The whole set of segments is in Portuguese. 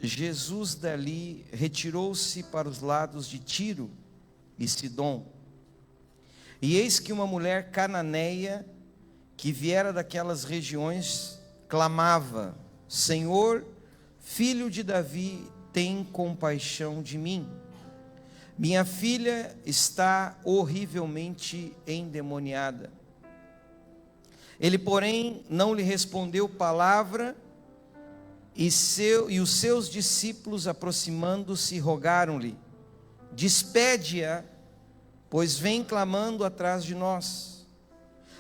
Jesus dali retirou-se para os lados de Tiro e Sidom. E eis que uma mulher cananeia, que viera daquelas regiões, clamava: Senhor, filho de Davi, tem compaixão de mim. Minha filha está horrivelmente endemoniada. Ele, porém, não lhe respondeu palavra, e os seus discípulos, aproximando-se, rogaram-lhe: despede-a, pois vem clamando atrás de nós.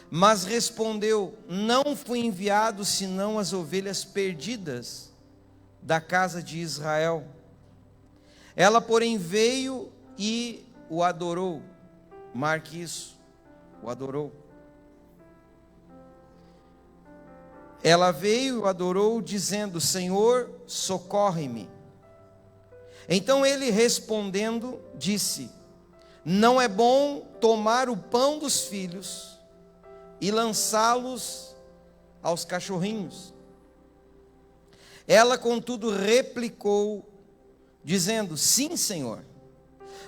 Mas respondeu: não fui enviado senão as ovelhas perdidas da casa de Israel. Ela, porém, veio e o adorou. Marque isso, o adorou. Ela veio e o adorou, dizendo: Senhor, socorre-me. Então ele, respondendo, disse: não é bom tomar o pão dos filhos e lançá-los aos cachorrinhos. Ela, contudo, replicou, dizendo: sim, Senhor,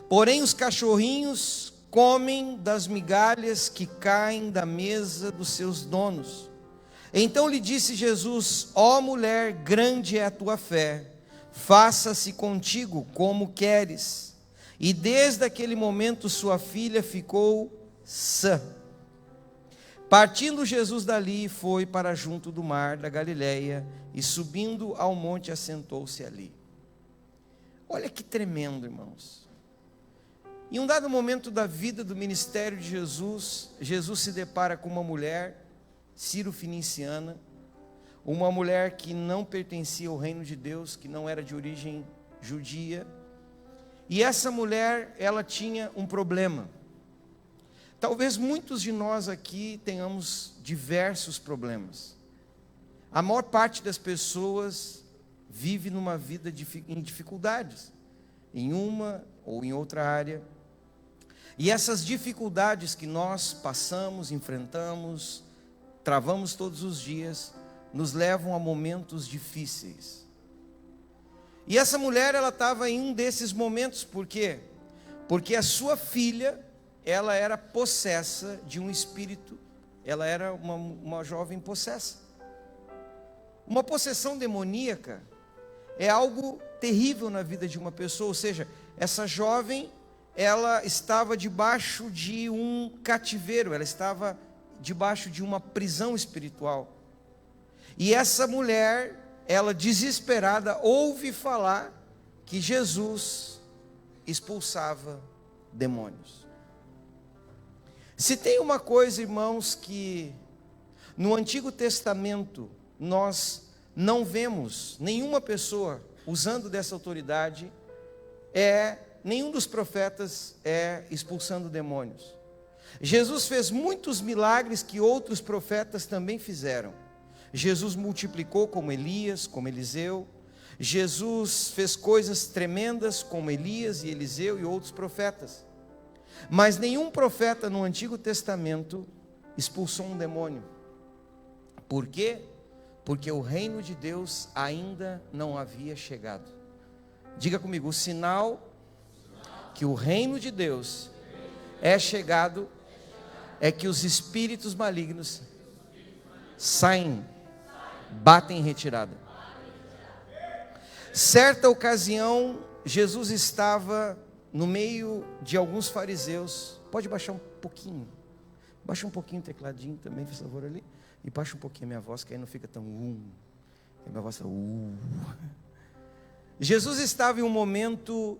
porém os cachorrinhos comem das migalhas que caem da mesa dos seus donos. Então lhe disse Jesus: ó mulher, grande é a tua fé, faça-se contigo como queres. E desde aquele momento sua filha ficou sã. Partindo Jesus dali, foi para junto do mar da Galileia, e subindo ao monte, assentou-se ali. Olha que tremendo, irmãos. Em um dado momento da vida do ministério de Jesus, Jesus se depara com uma mulher ciro-feníciana, uma mulher que não pertencia ao reino de Deus, que não era de origem judia. E essa mulher, ela tinha um problema. Talvez muitos de nós aqui tenhamos diversos problemas. A maior parte das pessoas vive numa vida em dificuldades, em uma ou em outra área. E essas dificuldades que nós passamos, enfrentamos, travamos todos os dias, nos levam a momentos difíceis. E essa mulher, ela estava em um desses momentos. Por quê? Porque a sua filha, ela era possessa de um espírito. Ela era uma jovem possessa. Uma possessão demoníaca é algo terrível na vida de uma pessoa. Ou seja, essa jovem, ela estava debaixo de um cativeiro, ela estava debaixo de uma prisão espiritual. E essa mulher, ela desesperada, ouve falar que Jesus expulsava demônios. Se tem uma coisa, irmãos, que no Antigo Testamento nós não vemos nenhuma pessoa usando dessa autoridade, nenhum dos profetas expulsando demônios. Jesus fez muitos milagres que outros profetas também fizeram. Jesus multiplicou como Elias, como Eliseu. Jesus fez coisas tremendas como Elias e Eliseu e outros profetas. Mas nenhum profeta no Antigo Testamento expulsou um demônio. Por quê? Porque o reino de Deus ainda não havia chegado. Diga comigo: o sinal que o reino de Deus é chegado é que os espíritos malignos saem, batem em retirada. Certa ocasião, Jesus estava no meio de alguns fariseus. Pode baixar um pouquinho, baixa um pouquinho o tecladinho também, por favor, ali. E baixa um pouquinho a minha voz, que aí não fica tão a minha voz está Jesus estava em um momento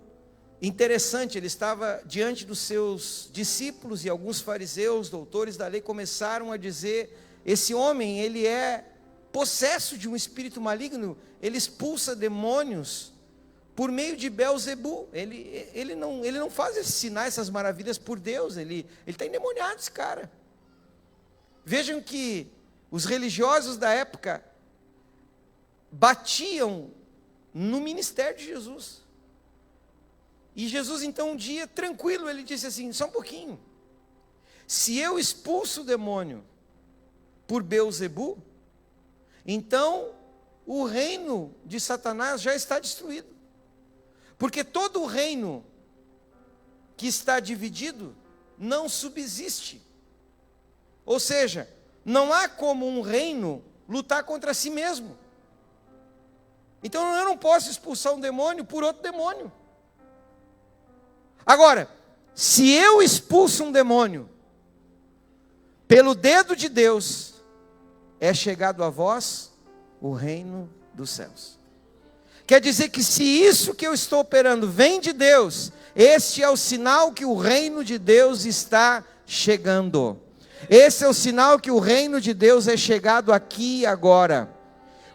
interessante. Ele estava diante dos seus discípulos, e alguns fariseus, doutores da lei, começaram a dizer: esse homem, ele é possesso de um espírito maligno, ele expulsa demônios por meio de Belzebu. Ele não faz esses sinais, essas maravilhas por Deus, ele está endemoniado, esse cara. Vejam que os religiosos da época batiam no ministério de Jesus. E Jesus, então, um dia, tranquilo, ele disse assim: só um pouquinho, se eu expulso o demônio por Belzebu, então o reino de Satanás já está destruído. Porque todo o reino que está dividido não subsiste. Ou seja, não há como um reino lutar contra si mesmo. Então eu não posso expulsar um demônio por outro demônio. Agora, se eu expulso um demônio pelo dedo de Deus, é chegado a vós o reino dos céus. Quer dizer que se isso que eu estou operando vem de Deus, este é o sinal que o reino de Deus está chegando. Esse é o sinal que o reino de Deus é chegado aqui e agora.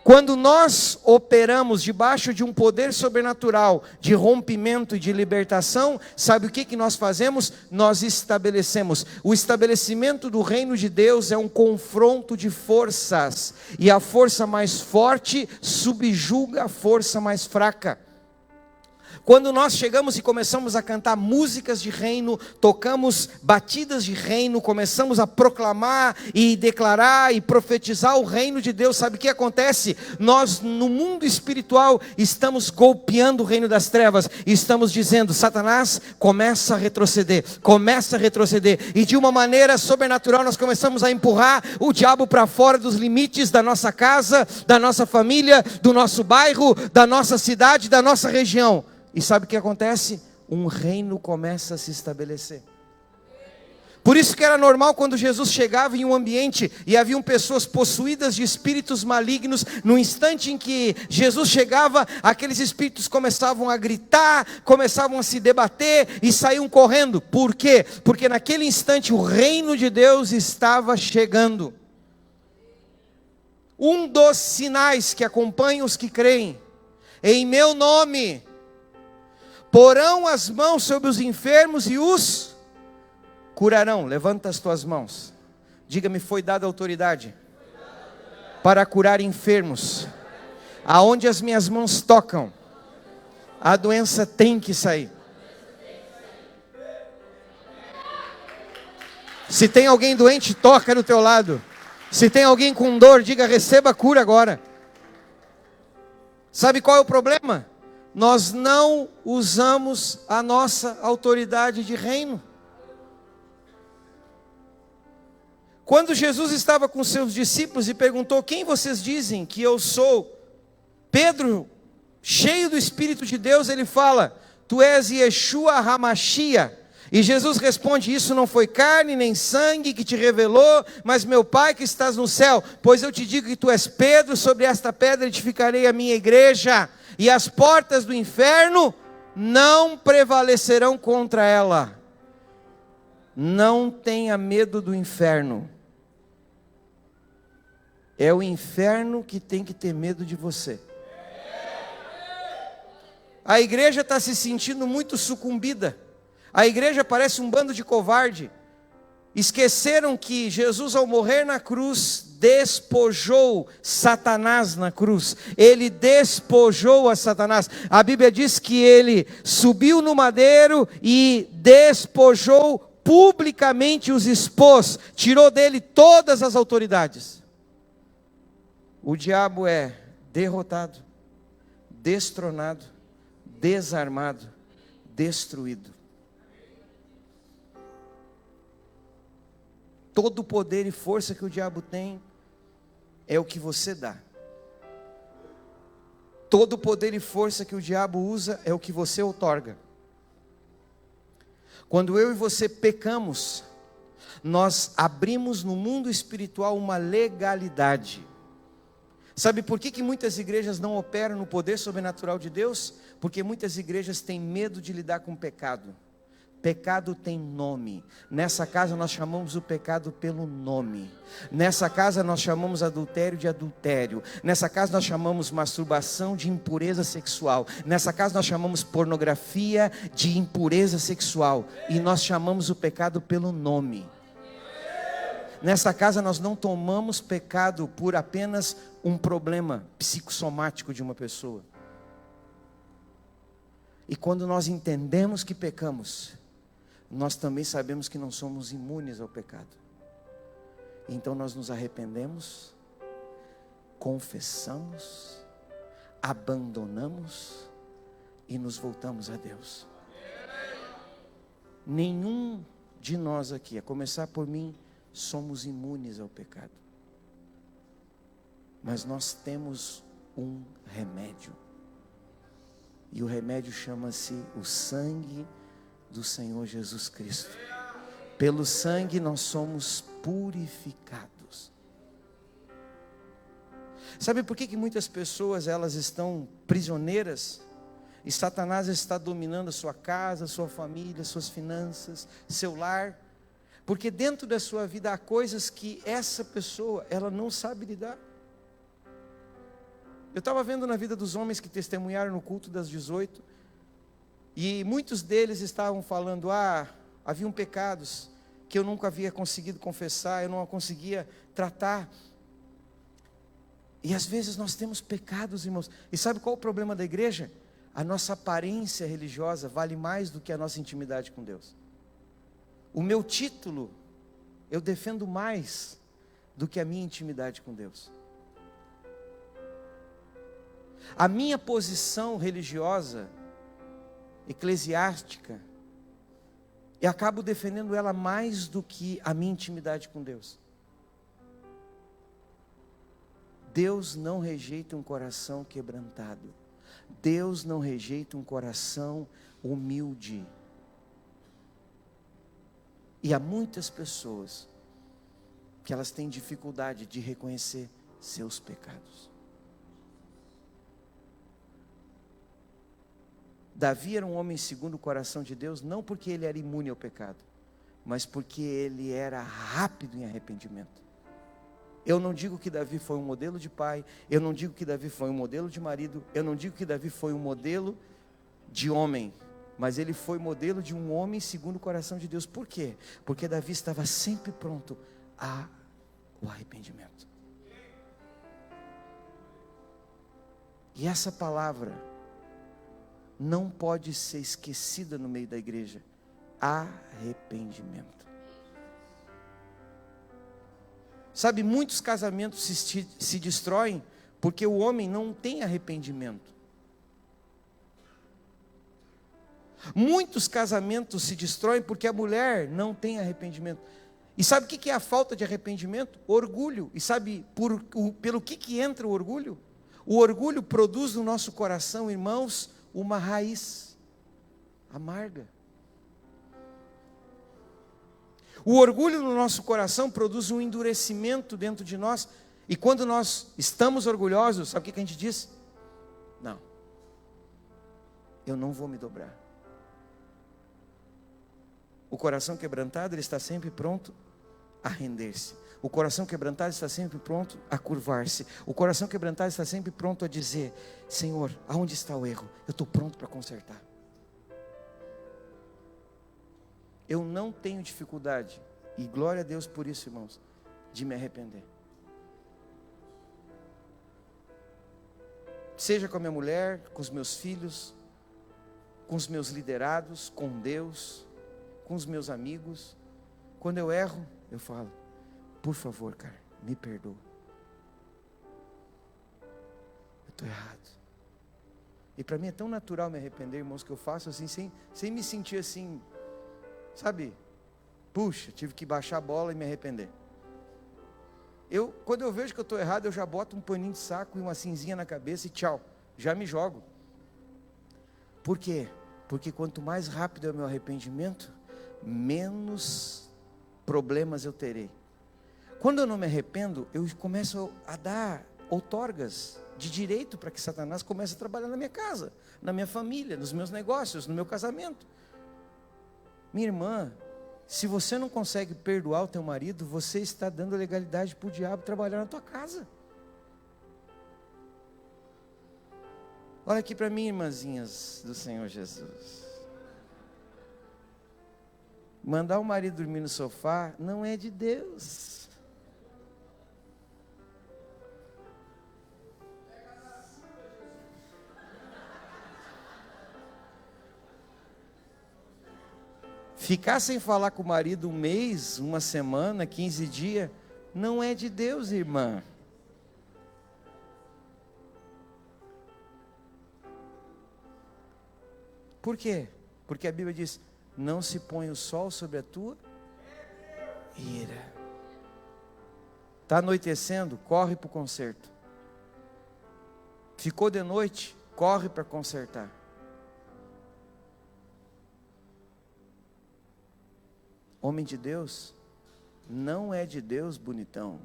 Quando nós operamos debaixo de um poder sobrenatural, de rompimento e de libertação, sabe o que nós fazemos? Nós estabelecemos. O estabelecimento do reino de Deus é um confronto de forças, e a força mais forte subjuga a força mais fraca. Quando nós chegamos e começamos a cantar músicas de reino, tocamos batidas de reino, começamos a proclamar e declarar e profetizar o reino de Deus, sabe o que acontece? Nós no mundo espiritual estamos golpeando o reino das trevas, e estamos dizendo: Satanás, começa a retroceder, e de uma maneira sobrenatural nós começamos a empurrar o diabo para fora dos limites da nossa casa, da nossa família, do nosso bairro, da nossa cidade, da nossa região. E sabe o que acontece? Um reino começa a se estabelecer. Por isso que era normal quando Jesus chegava em um ambiente e haviam pessoas possuídas de espíritos malignos, no instante em que Jesus chegava, aqueles espíritos começavam a gritar, começavam a se debater e saíam correndo. Por quê? Porque naquele instante o reino de Deus estava chegando. Um dos sinais que acompanham os que creem: em meu nome porão as mãos sobre os enfermos e os curarão. Levanta as tuas mãos. Diga-me: foi dada autoridade para curar enfermos. Aonde as minhas mãos tocam, a doença tem que sair. Se tem alguém doente, toca no teu lado. Se tem alguém com dor, diga: receba a cura agora. Sabe qual é o problema? Nós não usamos a nossa autoridade de reino. Quando Jesus estava com seus discípulos e perguntou: quem vocês dizem que eu sou? Pedro, cheio do Espírito de Deus, ele fala: tu és Yeshua HaMashiach. E Jesus responde: isso não foi carne nem sangue que te revelou, mas meu Pai que estás no céu. Pois eu te digo que tu és Pedro, sobre esta pedra edificarei a minha igreja, e as portas do inferno não prevalecerão contra ela. Não tenha medo do inferno. É o inferno que tem que ter medo de você. A igreja está se sentindo muito sucumbida. A igreja parece um bando de covarde. Esqueceram que Jesus, ao morrer na cruz, despojou Satanás na cruz. Ele despojou a Satanás. A Bíblia diz que ele subiu no madeiro e despojou publicamente, os expôs, tirou dele todas as autoridades. O diabo é derrotado, destronado, desarmado, destruído. Todo o poder e força que o diabo tem é o que você dá. Todo o poder e força que o diabo usa é o que você outorga. Quando eu e você pecamos, nós abrimos no mundo espiritual uma legalidade. Sabe por que muitas igrejas não operam no poder sobrenatural de Deus? Porque muitas igrejas têm medo de lidar com o pecado. Pecado tem nome. Nessa casa nós chamamos o pecado pelo nome. Nessa casa nós chamamos adultério de adultério. Nessa casa nós chamamos masturbação de impureza sexual. Nessa casa nós chamamos pornografia de impureza sexual. E nós chamamos o pecado pelo nome. Nessa casa nós não tomamos pecado por apenas um problema psicossomático de uma pessoa. E quando nós entendemos que pecamos, nós também sabemos que não somos imunes ao pecado. Então nós nos arrependemos, confessamos abandonamos e nos voltamos a Deus. Nenhum de nós aqui, a começar por mim, somos imunes ao pecado. Mas nós temos um remédio. E o remédio chama-se o sangue do Senhor Jesus Cristo. Pelo sangue nós somos purificados. Sabe por que muitas pessoas elas estão prisioneiras? E Satanás está dominando a sua casa, a sua família, suas finanças, seu lar. Porque dentro da sua vida há coisas que essa pessoa, ela não sabe lidar. Eu estava vendo na vida dos homens que testemunharam no culto das 18. E muitos deles estavam falando, haviam pecados que eu nunca havia conseguido confessar, eu não conseguia tratar. E às vezes nós temos pecados, irmãos. E sabe qual é o problema da igreja? A nossa aparência religiosa vale mais do que a nossa intimidade com Deus. O meu título, eu defendo mais do que a minha intimidade com Deus. A minha posição religiosa, eclesiástica, eu acabo defendendo ela mais do que a minha intimidade com Deus. Deus não rejeita um coração quebrantado. Deus não rejeita um coração humilde. E há muitas pessoas que elas têm dificuldade de reconhecer seus pecados. Davi era um homem segundo o coração de Deus, não porque ele era imune ao pecado, mas porque ele era rápido em arrependimento. Eu não digo que Davi foi um modelo de pai, eu não digo que Davi foi um modelo de marido, eu não digo que Davi foi um modelo de homem, mas ele foi modelo de um homem segundo o coração de Deus. Por quê? Porque Davi estava sempre pronto ao arrependimento. E essa palavra não pode ser esquecida no meio da igreja. Arrependimento. Sabe, muitos casamentos se destroem porque o homem não tem arrependimento. Muitos casamentos se destroem porque a mulher não tem arrependimento. E sabe o que é a falta de arrependimento? Orgulho. E sabe pelo que entra o orgulho? O orgulho produz no nosso coração, irmãos, uma raiz amarga. O orgulho no nosso coração produz um endurecimento dentro de nós. E quando nós estamos orgulhosos, sabe o que a gente diz? Não, eu não vou me dobrar. O coração quebrantado, ele está sempre pronto a render-se. O coração quebrantado está sempre pronto a curvar-se. O coração quebrantado está sempre pronto a dizer: Senhor, aonde está o erro? Eu estou pronto para consertar. Eu não tenho dificuldade, e glória a Deus por isso, irmãos, de me arrepender. Seja com a minha mulher, com os meus filhos, com os meus liderados, com Deus, com os meus amigos. Quando eu erro, eu falo: por favor, cara, me perdoa. Eu estou errado. E para mim é tão natural me arrepender, irmãos, que eu faço assim, sem me sentir assim, sabe? Puxa, tive que baixar a bola e me arrepender. Quando eu vejo que eu estou errado, eu já boto um paninho de saco e uma cinzinha na cabeça e tchau, já me jogo. Por quê? Porque quanto mais rápido é o meu arrependimento, menos problemas eu terei. Quando eu não me arrependo, eu começo a dar outorgas de direito para que Satanás comece a trabalhar na minha casa, na minha família, nos meus negócios, no meu casamento. Minha irmã, se você não consegue perdoar o teu marido, você está dando legalidade para o diabo trabalhar na tua casa. Olha aqui para mim, irmãzinhas do Senhor Jesus. Mandar o marido dormir no sofá não é de Deus. Ficar sem falar com o marido um mês, uma semana, 15 dias, não é de Deus, irmã. Por quê? Porque a Bíblia diz: não se põe o sol sobre a tua ira. Está anoitecendo, corre para o conserto. Ficou de noite, corre para consertar. Homem de Deus, não é de Deus, bonitão,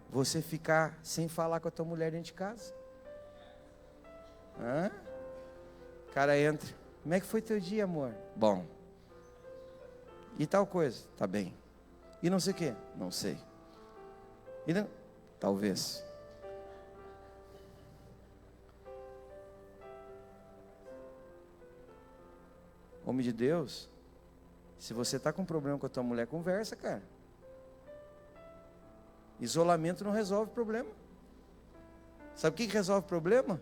você ficar sem falar com a tua mulher dentro de casa. O cara entra: como é que foi teu dia, amor? Bom. E tal coisa? Tá bem. E não sei o que? Não sei. E não? Talvez. Homem de Deus, se você está com problema com a tua mulher, conversa, cara. Isolamento não resolve o problema. Sabe o que resolve o problema?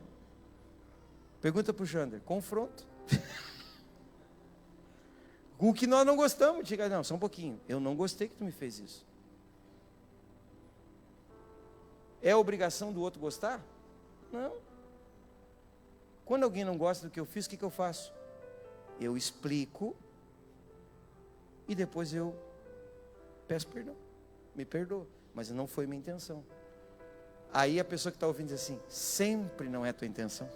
Pergunta para o Jander: confronto. Com o que nós não gostamos. Diga: não, só um pouquinho, eu não gostei que tu me fez isso. É obrigação do outro gostar? Não. Quando alguém não gosta do que eu fiz, o que eu faço? Eu explico e depois eu peço perdão. Me perdoa, mas não foi minha intenção. Aí a pessoa que está ouvindo diz assim: sempre não é tua intenção.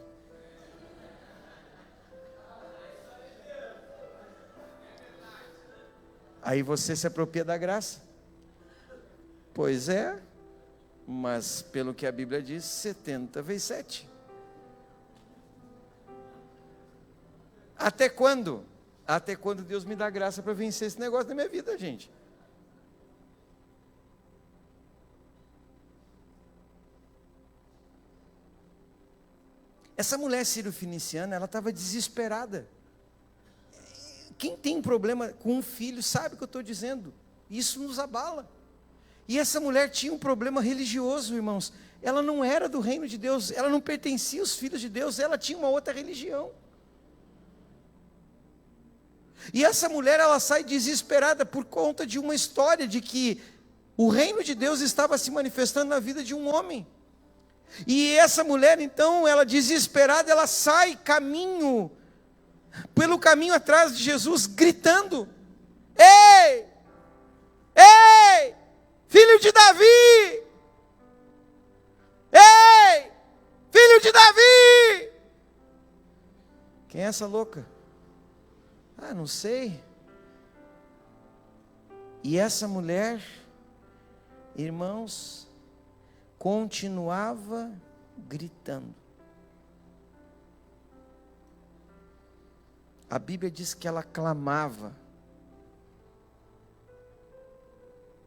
Aí você se apropria da graça. Pois é, mas pelo que a Bíblia diz, 70 vezes 7. Até quando? Até quando Deus me dá graça para vencer esse negócio da minha vida, gente. Essa mulher sírio-feniciana, ela estava desesperada. Quem tem problema com um filho sabe o que eu estou dizendo. Isso nos abala. E essa mulher tinha um problema religioso, irmãos. Ela não era do reino de Deus, ela não pertencia aos filhos de Deus, ela tinha uma outra religião. E essa mulher, ela sai desesperada por conta de uma história de que o reino de Deus estava se manifestando na vida de um homem. E essa mulher, então, ela desesperada, ela sai pelo caminho atrás de Jesus, gritando: ei, ei, filho de Davi, ei, filho de Davi. Quem é essa louca? Ah, não sei. E essa mulher, irmãos, continuava gritando. A Bíblia diz que ela clamava: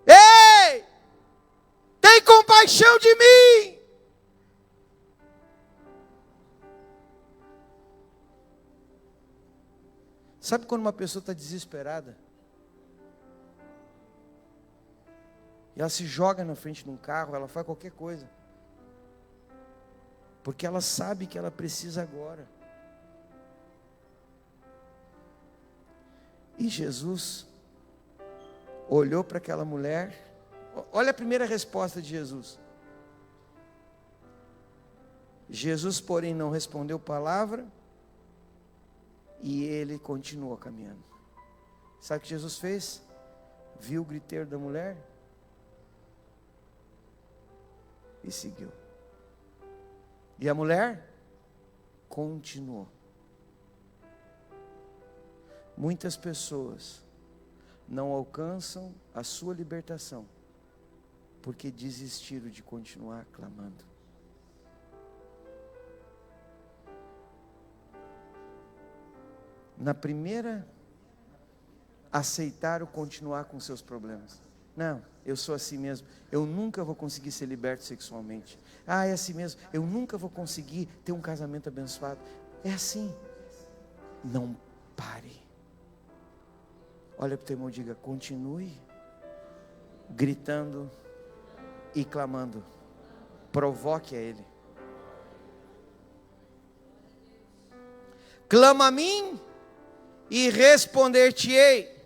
ei, tem compaixão de mim. Sabe quando uma pessoa está desesperada? E ela se joga na frente de um carro, ela faz qualquer coisa. Porque ela sabe que ela precisa agora. E Jesus olhou para aquela mulher. Olha a primeira resposta de Jesus. Jesus, porém, não respondeu palavra. E ele continuou caminhando. Sabe o que Jesus fez? Viu o griteiro da mulher e seguiu. E a mulher continuou. Muitas pessoas não alcançam a sua libertação porque desistiram de continuar clamando. Na primeira, aceitaram continuar com seus problemas. Não, eu sou assim mesmo, eu nunca vou conseguir ser liberto sexualmente. Ah, é assim mesmo, eu nunca vou conseguir ter um casamento abençoado. É assim. Não pare. Olha para o teu irmão e diga: continue gritando e clamando. Provoque a ele. Clama a mim e responder-te-ei.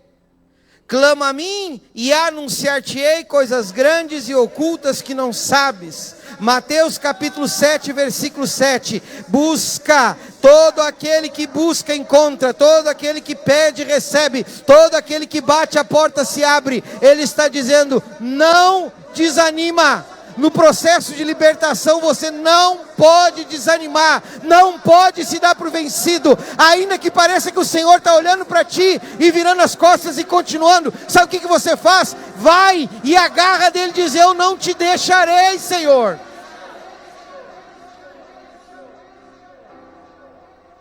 Clama a mim e anunciar-te-ei coisas grandes e ocultas que não sabes. Mateus capítulo 7, versículo 7. Busca, todo aquele que busca encontra, todo aquele que pede recebe, todo aquele que bate a porta se abre. Ele está dizendo, não desanima. No processo de libertação você não pode desanimar, não pode se dar por vencido, ainda que pareça que o Senhor está olhando para ti e virando as costas e continuando. Sabe o que você faz? Vai e agarra dele e diz, eu não te deixarei, Senhor.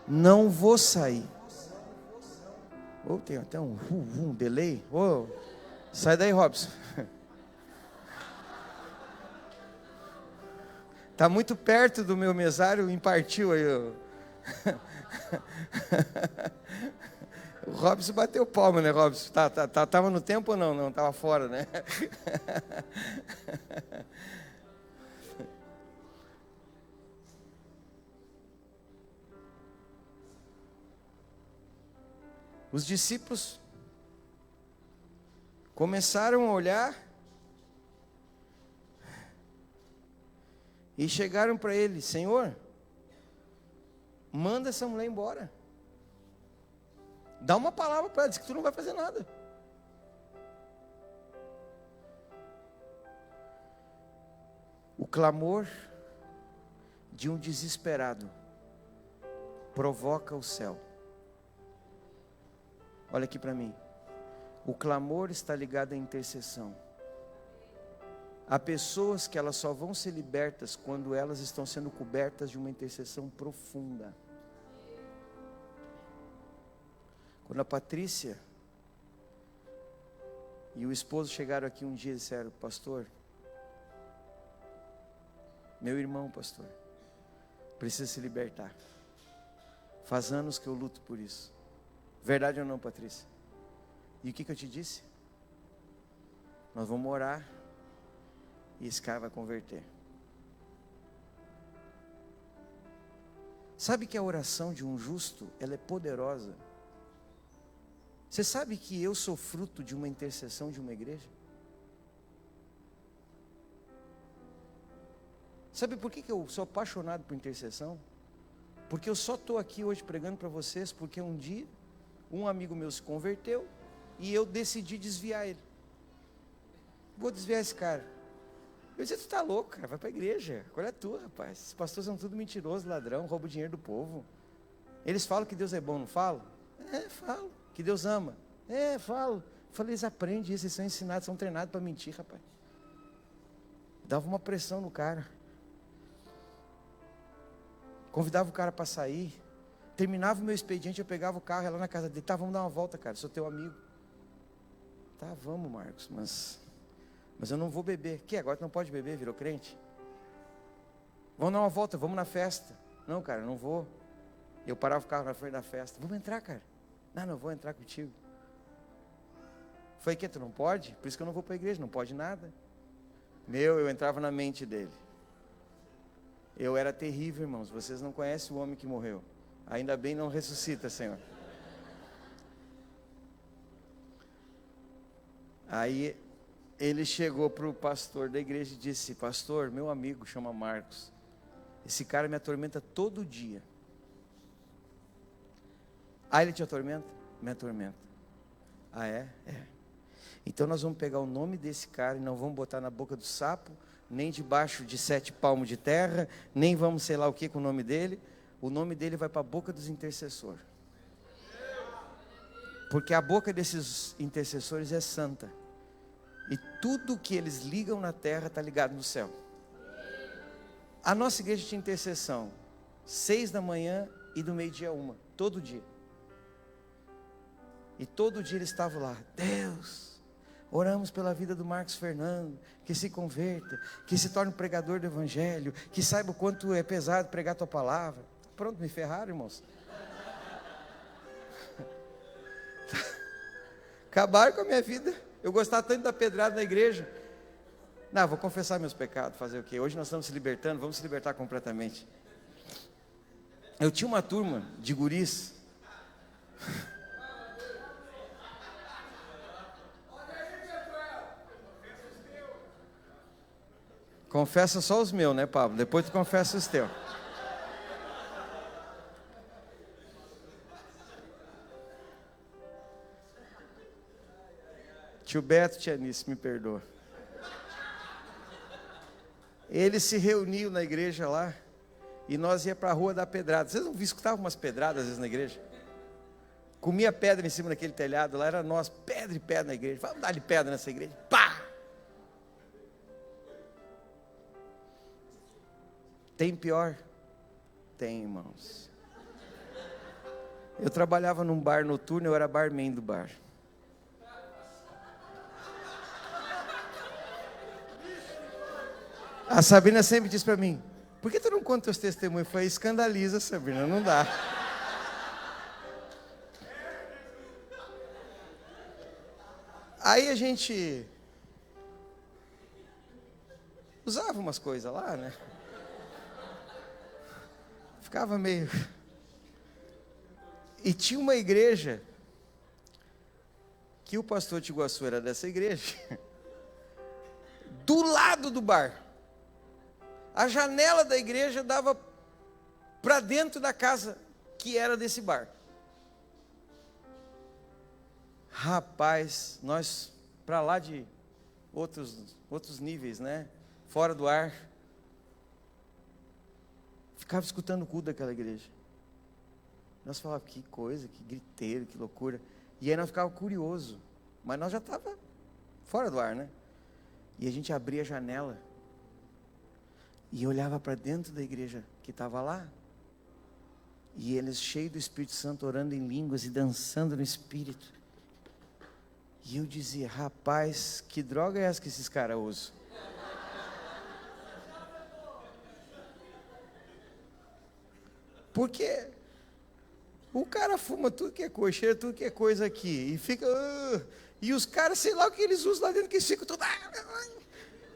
Não vou sair. Oh, tem até um delay. Oh, sai daí, Robson. Está muito perto do meu mesário, impartiu aí. O Robson bateu palma, né, Robson? Tava no tempo ou não? Não, estava fora, né? Os discípulos começaram a olhar e chegaram para ele, Senhor, manda essa mulher embora. Dá uma palavra para ela, diz que tu não vai fazer nada. O clamor de um desesperado provoca o céu. Olha aqui para mim. O clamor está ligado à intercessão. Há pessoas que elas só vão ser libertas quando elas estão sendo cobertas de uma intercessão profunda. Quando a Patrícia e o esposo chegaram aqui um dia e disseram, pastor, meu irmão pastor, precisa se libertar. Faz anos que eu luto por isso. Verdade ou não, Patrícia? E o que eu te disse? Nós vamos orar e esse cara vai converter. Sabe que a oração de um justo, ela é poderosa. Você sabe que eu sou fruto de uma intercessão de uma igreja? Sabe por que eu sou apaixonado por intercessão? Porque eu só estou aqui hoje pregando para vocês porque um dia um amigo meu se converteu e eu decidi desviar ele. Vou desviar esse cara. Eu disse, tu tá louco, cara, vai para a igreja, qual é a tua, rapaz? Esses pastores são tudo mentiroso, ladrão, roubam o dinheiro do povo. Eles falam que Deus é bom, não falam? Falo. Que Deus ama? Falo. Eu falei, eles aprendem isso, eles são ensinados, são treinados para mentir, rapaz. Dava uma pressão no cara. Convidava o cara para sair. Terminava o meu expediente, eu pegava o carro, ia lá na casa dele, tá, vamos dar uma volta, cara, sou teu amigo. Tá, vamos, Marcos, mas eu não vou beber. Que agora tu não pode beber, virou crente? Vamos dar uma volta, vamos na festa. Não, cara, eu não vou. Eu parava o carro na frente da festa. Vamos entrar, cara. Não vou entrar contigo. Foi que tu não pode? Por isso que eu não vou para a igreja, não pode nada. Eu entrava na mente dele. Eu era terrível, irmãos. Vocês não conhecem o homem que morreu. Ainda bem não ressuscita, Senhor. Aí ele chegou para o pastor da igreja e disse, pastor, meu amigo chama Marcos. Esse cara me atormenta todo dia. Ah, ele te atormenta? Me atormenta. Ah, é? É. Então nós vamos pegar o nome desse cara e não vamos botar na boca do sapo, nem debaixo de 7 palmos de terra, nem vamos sei lá o que com o nome dele. O nome dele vai para a boca dos intercessores. Porque a boca desses intercessores é santa. E tudo que eles ligam na terra está ligado no céu. A nossa igreja tinha intercessão 6 da manhã e do meio-dia 1, todo dia. E todo dia eles estavam lá, Deus, oramos pela vida do Marcos Fernando, que se converta, que se torne um pregador do evangelho, que saiba o quanto é pesado pregar a tua palavra. Pronto, me ferraram, irmãos. Acabaram com a minha vida. Eu gostava tanto da pedrada na igreja. Não, vou confessar meus pecados, fazer o quê? Hoje nós estamos se libertando, vamos se libertar completamente. Eu tinha uma turma de guris. Confessa só os meus, né, Pablo? Depois tu confessa os teus. Tio Beto, tia Anice, me perdoa. Eles se reuniam na igreja lá e nós ia para a rua dar pedrada. Vocês não escutavam umas pedradas às vezes na igreja? Comia pedra em cima daquele telhado, lá era nós, pedra e pedra na igreja. Vamos dar-lhe pedra nessa igreja. Pá! Tem pior? Tem, irmãos. Eu trabalhava num bar noturno, eu era barman do bar. A Sabrina sempre diz para mim, por que tu não conta teus testemunhos? Eu falei, escandaliza, Sabrina, não dá. Aí a gente usava umas coisas lá, né? Ficava meio... E tinha uma igreja, que o pastor Tiguaçu era dessa igreja, do lado do bar. A janela da igreja dava para dentro da casa que era desse bar. Rapaz, nós para lá de outros níveis, né? Fora do ar. Ficava escutando o culto daquela igreja. Nós falávamos, que coisa, que griteiro, que loucura. E aí nós ficávamos curiosos. Mas nós já estávamos fora do ar, né? E a gente abria a janela. E olhava para dentro da igreja que estava lá. E eles cheios do Espírito Santo, orando em línguas e dançando no Espírito. E eu dizia, rapaz, que droga é essa que esses caras usam? Porque o cara fuma tudo que é coisa, cheira tudo que é coisa aqui. E fica... e os caras, sei lá o que eles usam lá dentro, que eles ficam tudo...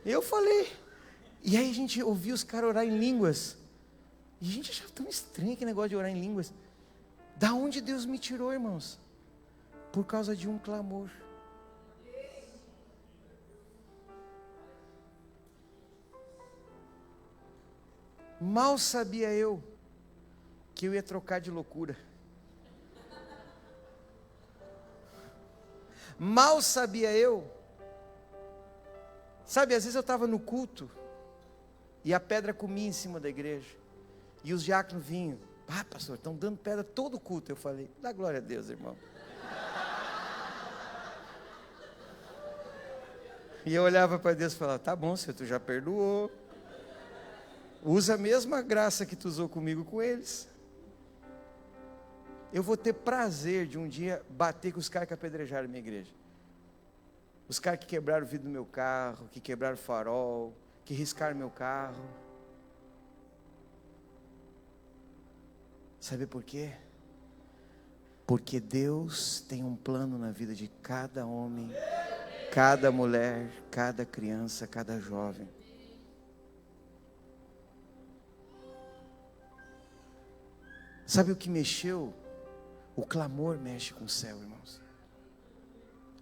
Eu falei... E aí a gente ouvia os caras orar em línguas. E a gente achava tão estranho aquele negócio de orar em línguas. Da onde Deus me tirou, irmãos? Por causa de um clamor. Mal sabia eu que eu ia trocar de loucura. Mal sabia eu. Sabe, às vezes eu estava no culto e a pedra comia em cima da igreja. E os diáconos vinham. Ah, pastor, estão dando pedra todo o culto. Eu falei, dá glória a Deus, irmão. E eu olhava para Deus e falava, tá bom, Senhor, tu já perdoou. Usa a mesma graça que tu usou comigo com eles. Eu vou ter prazer de um dia bater com os caras que apedrejaram a minha igreja. Os caras que quebraram o vidro do meu carro, que quebraram o farol, que riscaram meu carro. Sabe por quê? Porque Deus tem um plano na vida de cada homem, cada mulher, cada criança, cada jovem. Sabe o que mexeu? O clamor mexe com o céu, irmãos.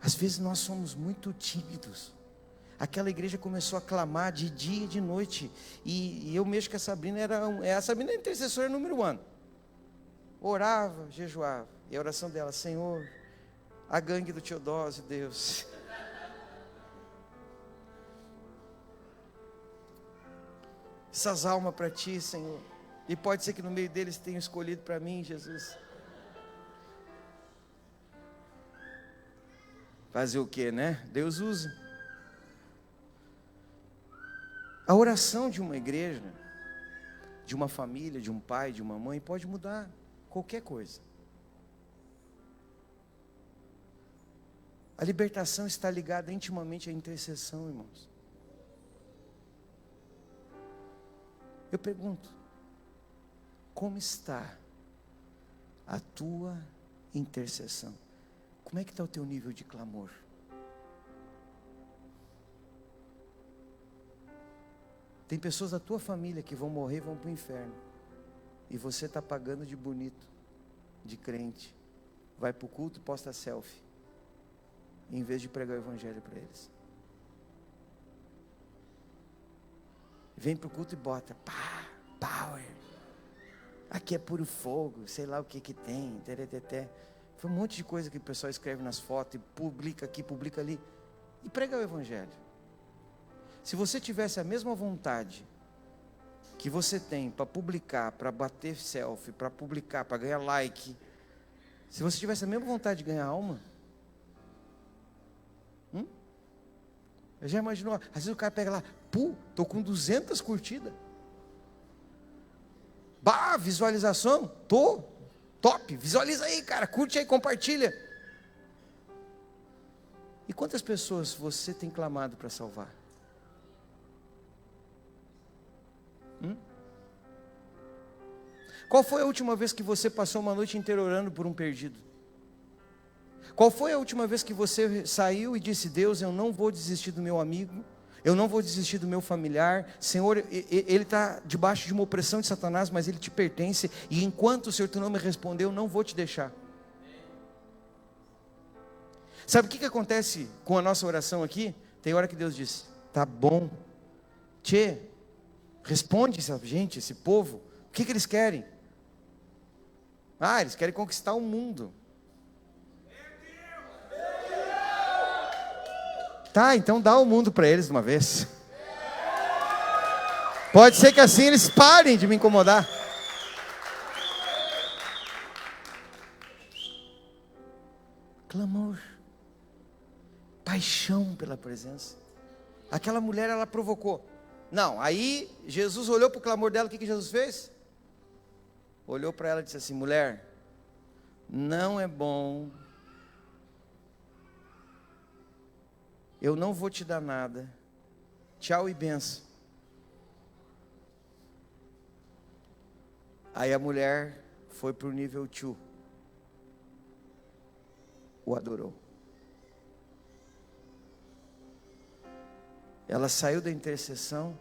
Às vezes nós somos muito tímidos. Aquela igreja começou a clamar de dia e de noite. E eu mexo que a Sabrina a Sabrina é a intercessora número 1. Orava, jejuava. E a oração dela, Senhor, a gangue do Teodósio, Deus. Essas almas para ti, Senhor. E pode ser que no meio deles tenham escolhido para mim, Jesus. Fazer o que, né? Deus usa. A oração de uma igreja, de uma família, de um pai, de uma mãe, pode mudar qualquer coisa. A libertação está ligada intimamente à intercessão, irmãos. Eu pergunto, como está a tua intercessão? Como é que está o teu nível de clamor? Tem pessoas da tua família que vão morrer e vão para o inferno. E você está pagando de bonito, de crente. Vai para o culto e posta selfie. Em vez de pregar o evangelho para eles. vem para o culto e bota, pá, power. Aqui é puro fogo, sei lá o que tem, tereteté. Foi um monte de coisa que o pessoal escreve nas fotos, e publica aqui, publica ali, e prega o evangelho. Se você tivesse a mesma vontade que você tem para publicar, para bater selfie, para publicar, para ganhar like, se você tivesse a mesma vontade de ganhar alma, já imaginou? Às vezes o cara pega lá, estou com 200 curtidas. Bah, visualização, top, visualiza aí, cara, curte aí, compartilha. E quantas pessoas você tem clamado para salvar? Qual foi a última vez que você passou uma noite inteira orando por um perdido? Qual foi a última vez que você saiu e disse, Deus, eu não vou desistir do meu amigo, eu não vou desistir do meu familiar, Senhor, ele está debaixo de uma opressão de Satanás, mas ele te pertence, e enquanto o Senhor tu não me respondeu, eu não vou te deixar. Sabe o que acontece com a nossa oração aqui? Tem hora que Deus diz, tá bom, responde essa gente, esse povo, o que eles querem? Eles querem conquistar o mundo. Tá, então dá o mundo para eles de uma vez. Pode ser que assim eles parem de me incomodar. Clamor, paixão pela presença. Aquela mulher, ela provocou. Não, aí Jesus olhou para o clamor dela, o que Jesus fez? Olhou para ela e disse assim, mulher, não é bom, eu não vou te dar nada, tchau e benção. Aí a mulher foi para o nível 2, o adorou. Ela saiu da intercessão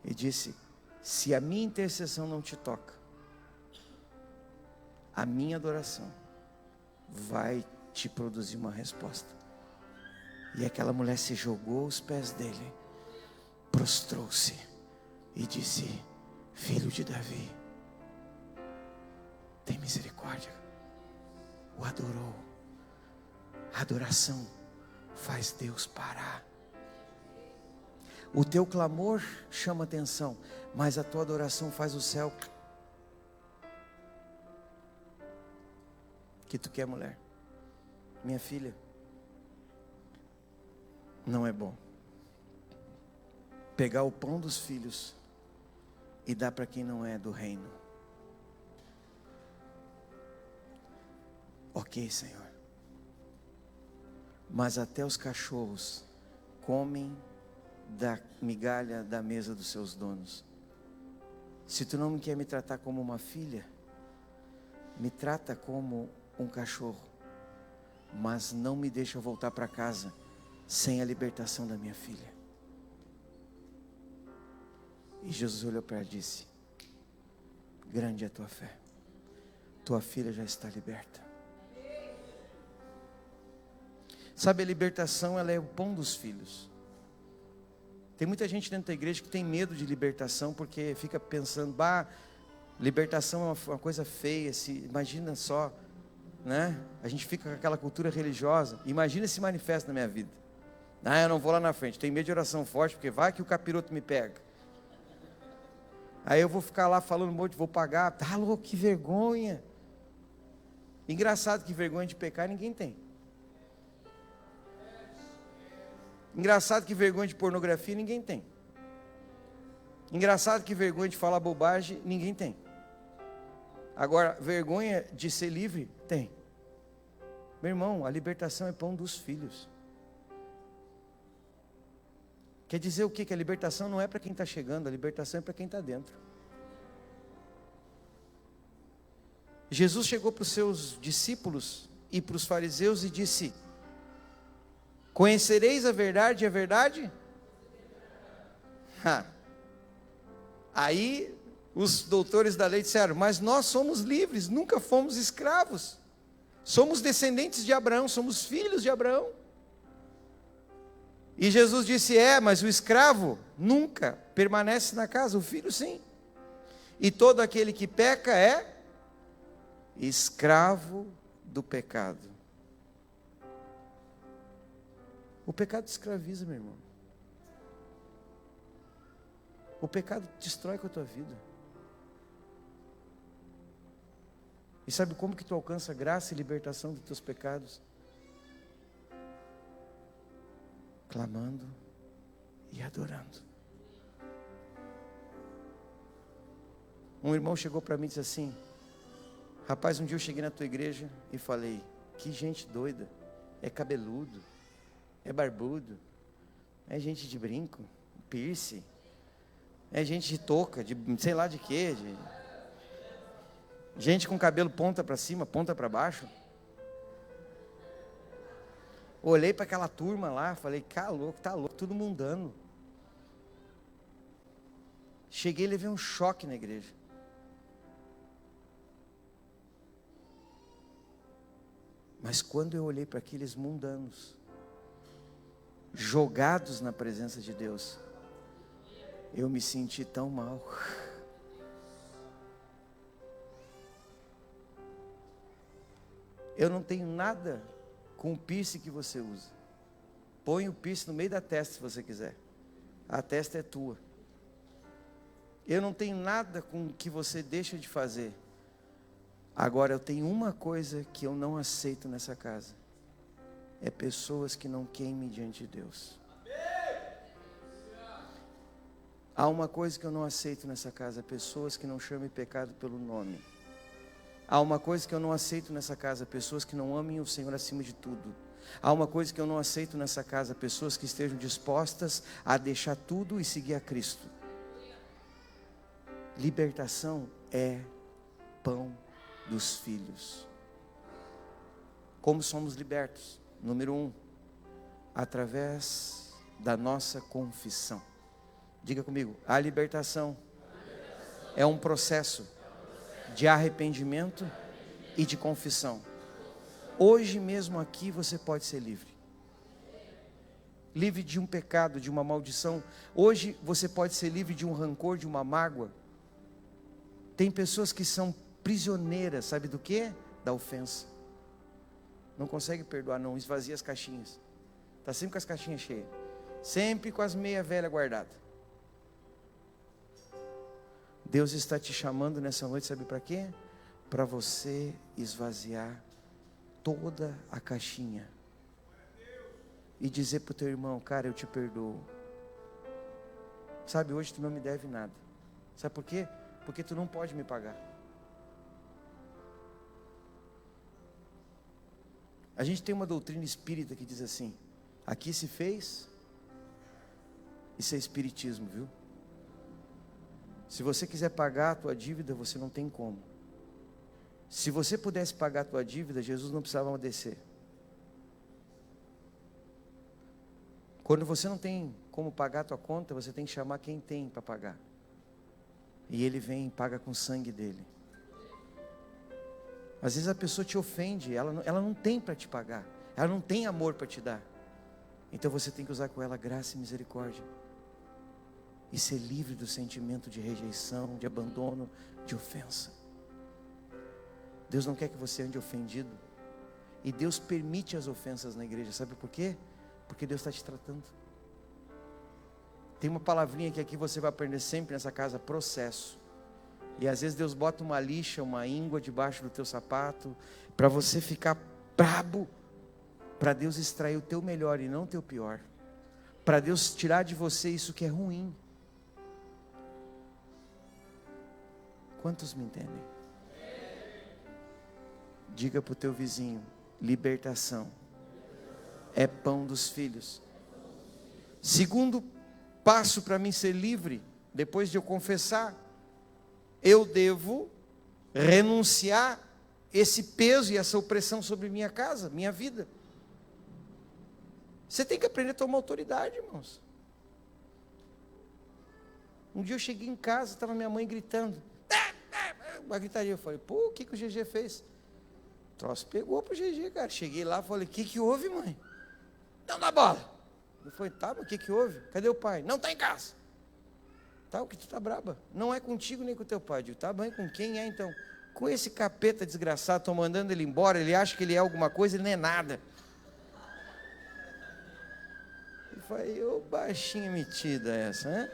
e disse, se a minha intercessão não te toca, a minha adoração vai te produzir uma resposta. E aquela mulher se jogou aos pés dele, prostrou-se e disse, filho de Davi, tem misericórdia. O adorou. A adoração faz Deus parar. O teu clamor chama atenção, mas a tua adoração faz o céu. Que tu quer, mulher? Minha filha, não é bom pegar o pão dos filhos e dar para quem não é do reino. Ok, Senhor, mas até os cachorros comem da migalha da mesa dos seus donos. Se tu não quer me tratar como uma filha, me trata como um cachorro, mas não me deixa voltar para casa sem a libertação da minha filha. E Jesus olhou para ela e disse, grande é a tua fé, tua filha já está liberta. Sabe, a libertação, ela é o pão dos filhos. Tem muita gente dentro da igreja que tem medo de libertação, porque fica pensando, libertação é uma coisa feia, imagina só, né? A gente fica com aquela cultura religiosa, imagina se manifesta na minha vida. Eu não vou lá na frente, tenho medo de oração forte, porque vai que o capiroto me pega. Aí eu vou ficar lá falando um monte, vou pagar, tá louco, que vergonha. Engraçado que vergonha de pecar ninguém tem. Engraçado que vergonha de pornografia ninguém tem. Engraçado que vergonha de falar bobagem ninguém tem. Agora, vergonha de ser livre, tem. Meu irmão, a libertação é pão dos filhos. Quer dizer o quê? Que a libertação não é para quem está chegando, a libertação é para quem está dentro. Jesus chegou para os seus discípulos e para os fariseus e disse, conhecereis a verdade e a verdade? Aí os doutores da lei disseram, mas nós somos livres, nunca fomos escravos. Somos descendentes de Abraão, somos filhos de Abraão. E Jesus disse: mas o escravo nunca permanece na casa, o filho sim. E todo aquele que peca é escravo do pecado. O pecado te escraviza, meu irmão. O pecado destrói com a tua vida. E sabe como que tu alcança graça e libertação dos teus pecados? Clamando e adorando. Um irmão chegou para mim e disse assim: rapaz, um dia eu cheguei na tua igreja e falei: que gente doida, é cabeludo, é barbudo, é gente de brinco, piercing, é gente de touca, de sei lá de quê, gente com cabelo ponta para cima, ponta para baixo. Olhei para aquela turma lá, falei: tá louco, tudo mundano. Cheguei e levei um choque na igreja. Mas quando eu olhei para aqueles mundanos, jogados na presença de Deus, eu me senti tão mal. Eu não tenho nada com o piercing que você usa. Põe o piercing no meio da testa se você quiser. A testa é tua. Eu não tenho nada com o que você deixa de fazer. Agora eu tenho uma coisa que eu não aceito nessa casa. É pessoas que não queimem diante de Deus. Há uma coisa que eu não aceito nessa casa: pessoas que não chamem pecado pelo nome. Há uma coisa que eu não aceito nessa casa: pessoas que não amem o Senhor acima de tudo. Há uma coisa que eu não aceito nessa casa: pessoas que estejam dispostas a deixar tudo e seguir a Cristo. Libertação é pão dos filhos. Como somos libertos? Número 1, através da nossa confissão. Diga comigo: a libertação é um processo de arrependimento e de confissão. Hoje mesmo aqui você pode ser livre. Livre de um pecado, de uma maldição. Hoje você pode ser livre de um rancor, de uma mágoa. Tem pessoas que são prisioneiras, sabe do quê? Da ofensa. Não consegue perdoar, não, esvazia as caixinhas. Está sempre com as caixinhas cheias. Sempre com as meia velha guardadas. Deus está te chamando nessa noite, sabe para quê? Para você esvaziar toda a caixinha. E dizer para o teu irmão: cara, eu te perdoo. Sabe, hoje tu não me deve nada. Sabe por quê? Porque tu não pode me pagar. A gente tem uma doutrina espírita que diz assim: aqui se fez. Isso é espiritismo, viu? Se você quiser pagar a tua dívida, você não tem como. Se você pudesse pagar a tua dívida, Jesus não precisava descer. Quando você não tem como pagar a tua conta, você tem que chamar quem tem para pagar. E Ele vem e paga com o sangue dEle. Às vezes a pessoa te ofende, ela não tem para te pagar. Ela não tem amor para te dar. Então você tem que usar com ela graça e misericórdia. E ser livre do sentimento de rejeição, de abandono, de ofensa. Deus não quer que você ande ofendido. E Deus permite as ofensas na igreja. Sabe por quê? Porque Deus está te tratando. Tem uma palavrinha que aqui você vai aprender sempre nessa casa: processo. E às vezes Deus bota uma lixa, uma íngua debaixo do teu sapato, para você ficar brabo, para Deus extrair o teu melhor e não o teu pior, para Deus tirar de você isso que é ruim. Quantos me entendem? Diga para o teu vizinho: libertação é pão dos filhos. Segundo passo para mim ser livre, depois de eu confessar, eu devo renunciar esse peso e essa opressão sobre minha casa, minha vida. Você tem que aprender a tomar autoridade, irmãos. Um dia eu cheguei em casa, estava minha mãe gritando, uma gritaria. Eu falei: pô, o que o GG fez? O troço pegou pro GG, cara. Cheguei lá, falei: o que houve, mãe? Não dá bola. Ele foi, tá, mas o que houve? Cadê o pai? Não está em casa. Tá, o que tu tá braba? Não é contigo nem com o teu pai. Eu digo, tá bem, com quem é então? Com esse capeta desgraçado, estou mandando ele embora, ele acha que ele é alguma coisa, ele não é nada. Eu falei, ô baixinha metida essa, né?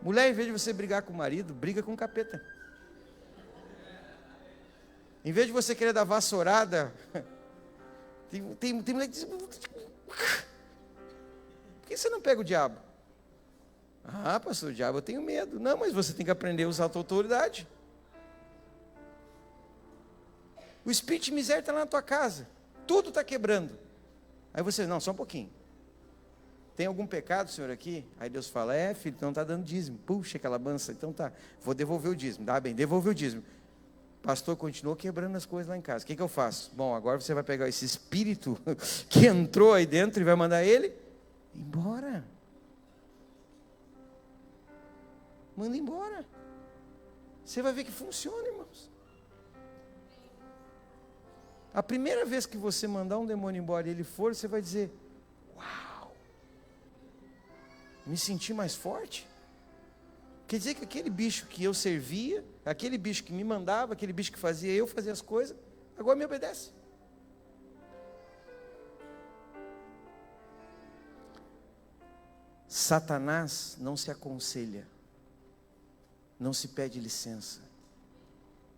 Mulher, em vez de você brigar com o marido, briga com o capeta. Em vez de você querer dar vassourada, tem mulher que diz, por que você não pega o diabo? Ah, pastor, o diabo eu tenho medo. Não, mas você tem que aprender a usar a tua autoridade. O espírito de miséria está lá na tua casa. Tudo está quebrando. Aí você, não, só um pouquinho. Tem algum pecado, senhor, aqui? Aí Deus fala, filho, não está dando dízimo. Puxa, aquela bança, então tá. Vou devolver o dízimo. Dá bem, devolver o dízimo. Pastor, continuou quebrando as coisas lá em casa. O que eu faço? Bom, agora você vai pegar esse espírito que entrou aí dentro e vai mandar ele embora. Manda embora. Você vai ver que funciona, irmãos. A primeira vez que você mandar um demônio embora e ele for, você vai dizer, uau, me senti mais forte. Quer dizer que aquele bicho que eu servia, aquele bicho que me mandava, aquele bicho que fazia eu fazer as coisas, agora me obedece. Satanás não se aconselha, não se pede licença,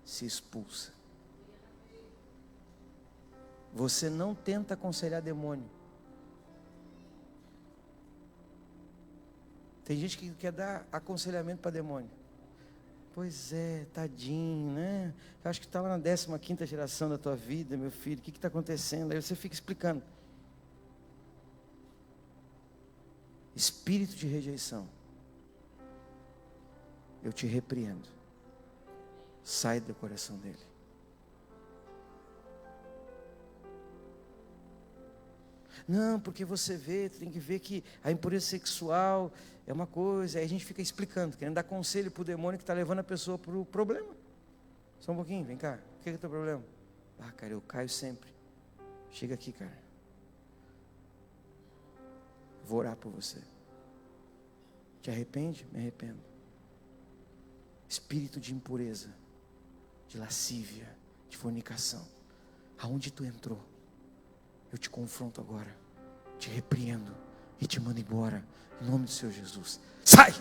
se expulsa. Você não tenta aconselhar demônio. Tem gente que quer dar aconselhamento para demônio. Pois é, tadinho, né? Eu acho que estava na 15ª geração da tua vida, meu filho. O que está acontecendo? Aí você fica explicando. Espírito de rejeição. Eu te repreendo. Sai do coração dele. Não, porque você vê, tem que ver que a impureza sexual é uma coisa. Aí a gente fica explicando, querendo dar conselho para o demônio que está levando a pessoa para o problema. Só um pouquinho, vem cá. O que é o teu problema? Ah, cara, eu caio sempre. Chega aqui, cara. Vou orar por você. Te arrepende? Me arrependo. Espírito de impureza, de lascívia, de fornicação. Aonde tu entrou? Eu te confronto agora, te repreendo e te mando embora, em nome do Senhor Jesus. Sai!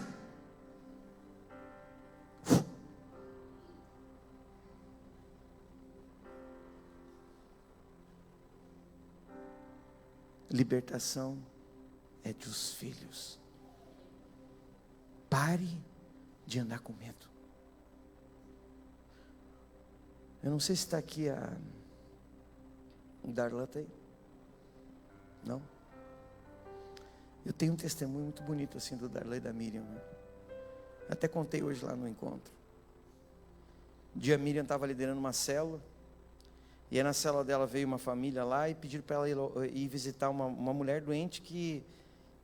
Libertação é dos filhos. Pare de andar com medo. Eu não sei se está aqui o Darlan está aí. Não? Eu tenho um testemunho muito bonito assim do Darlan e da Miriam, né? Até contei hoje lá no encontro. Um dia a Miriam estava liderando uma célula, e aí na célula dela veio uma família lá e pediram para ela ir visitar uma mulher doente que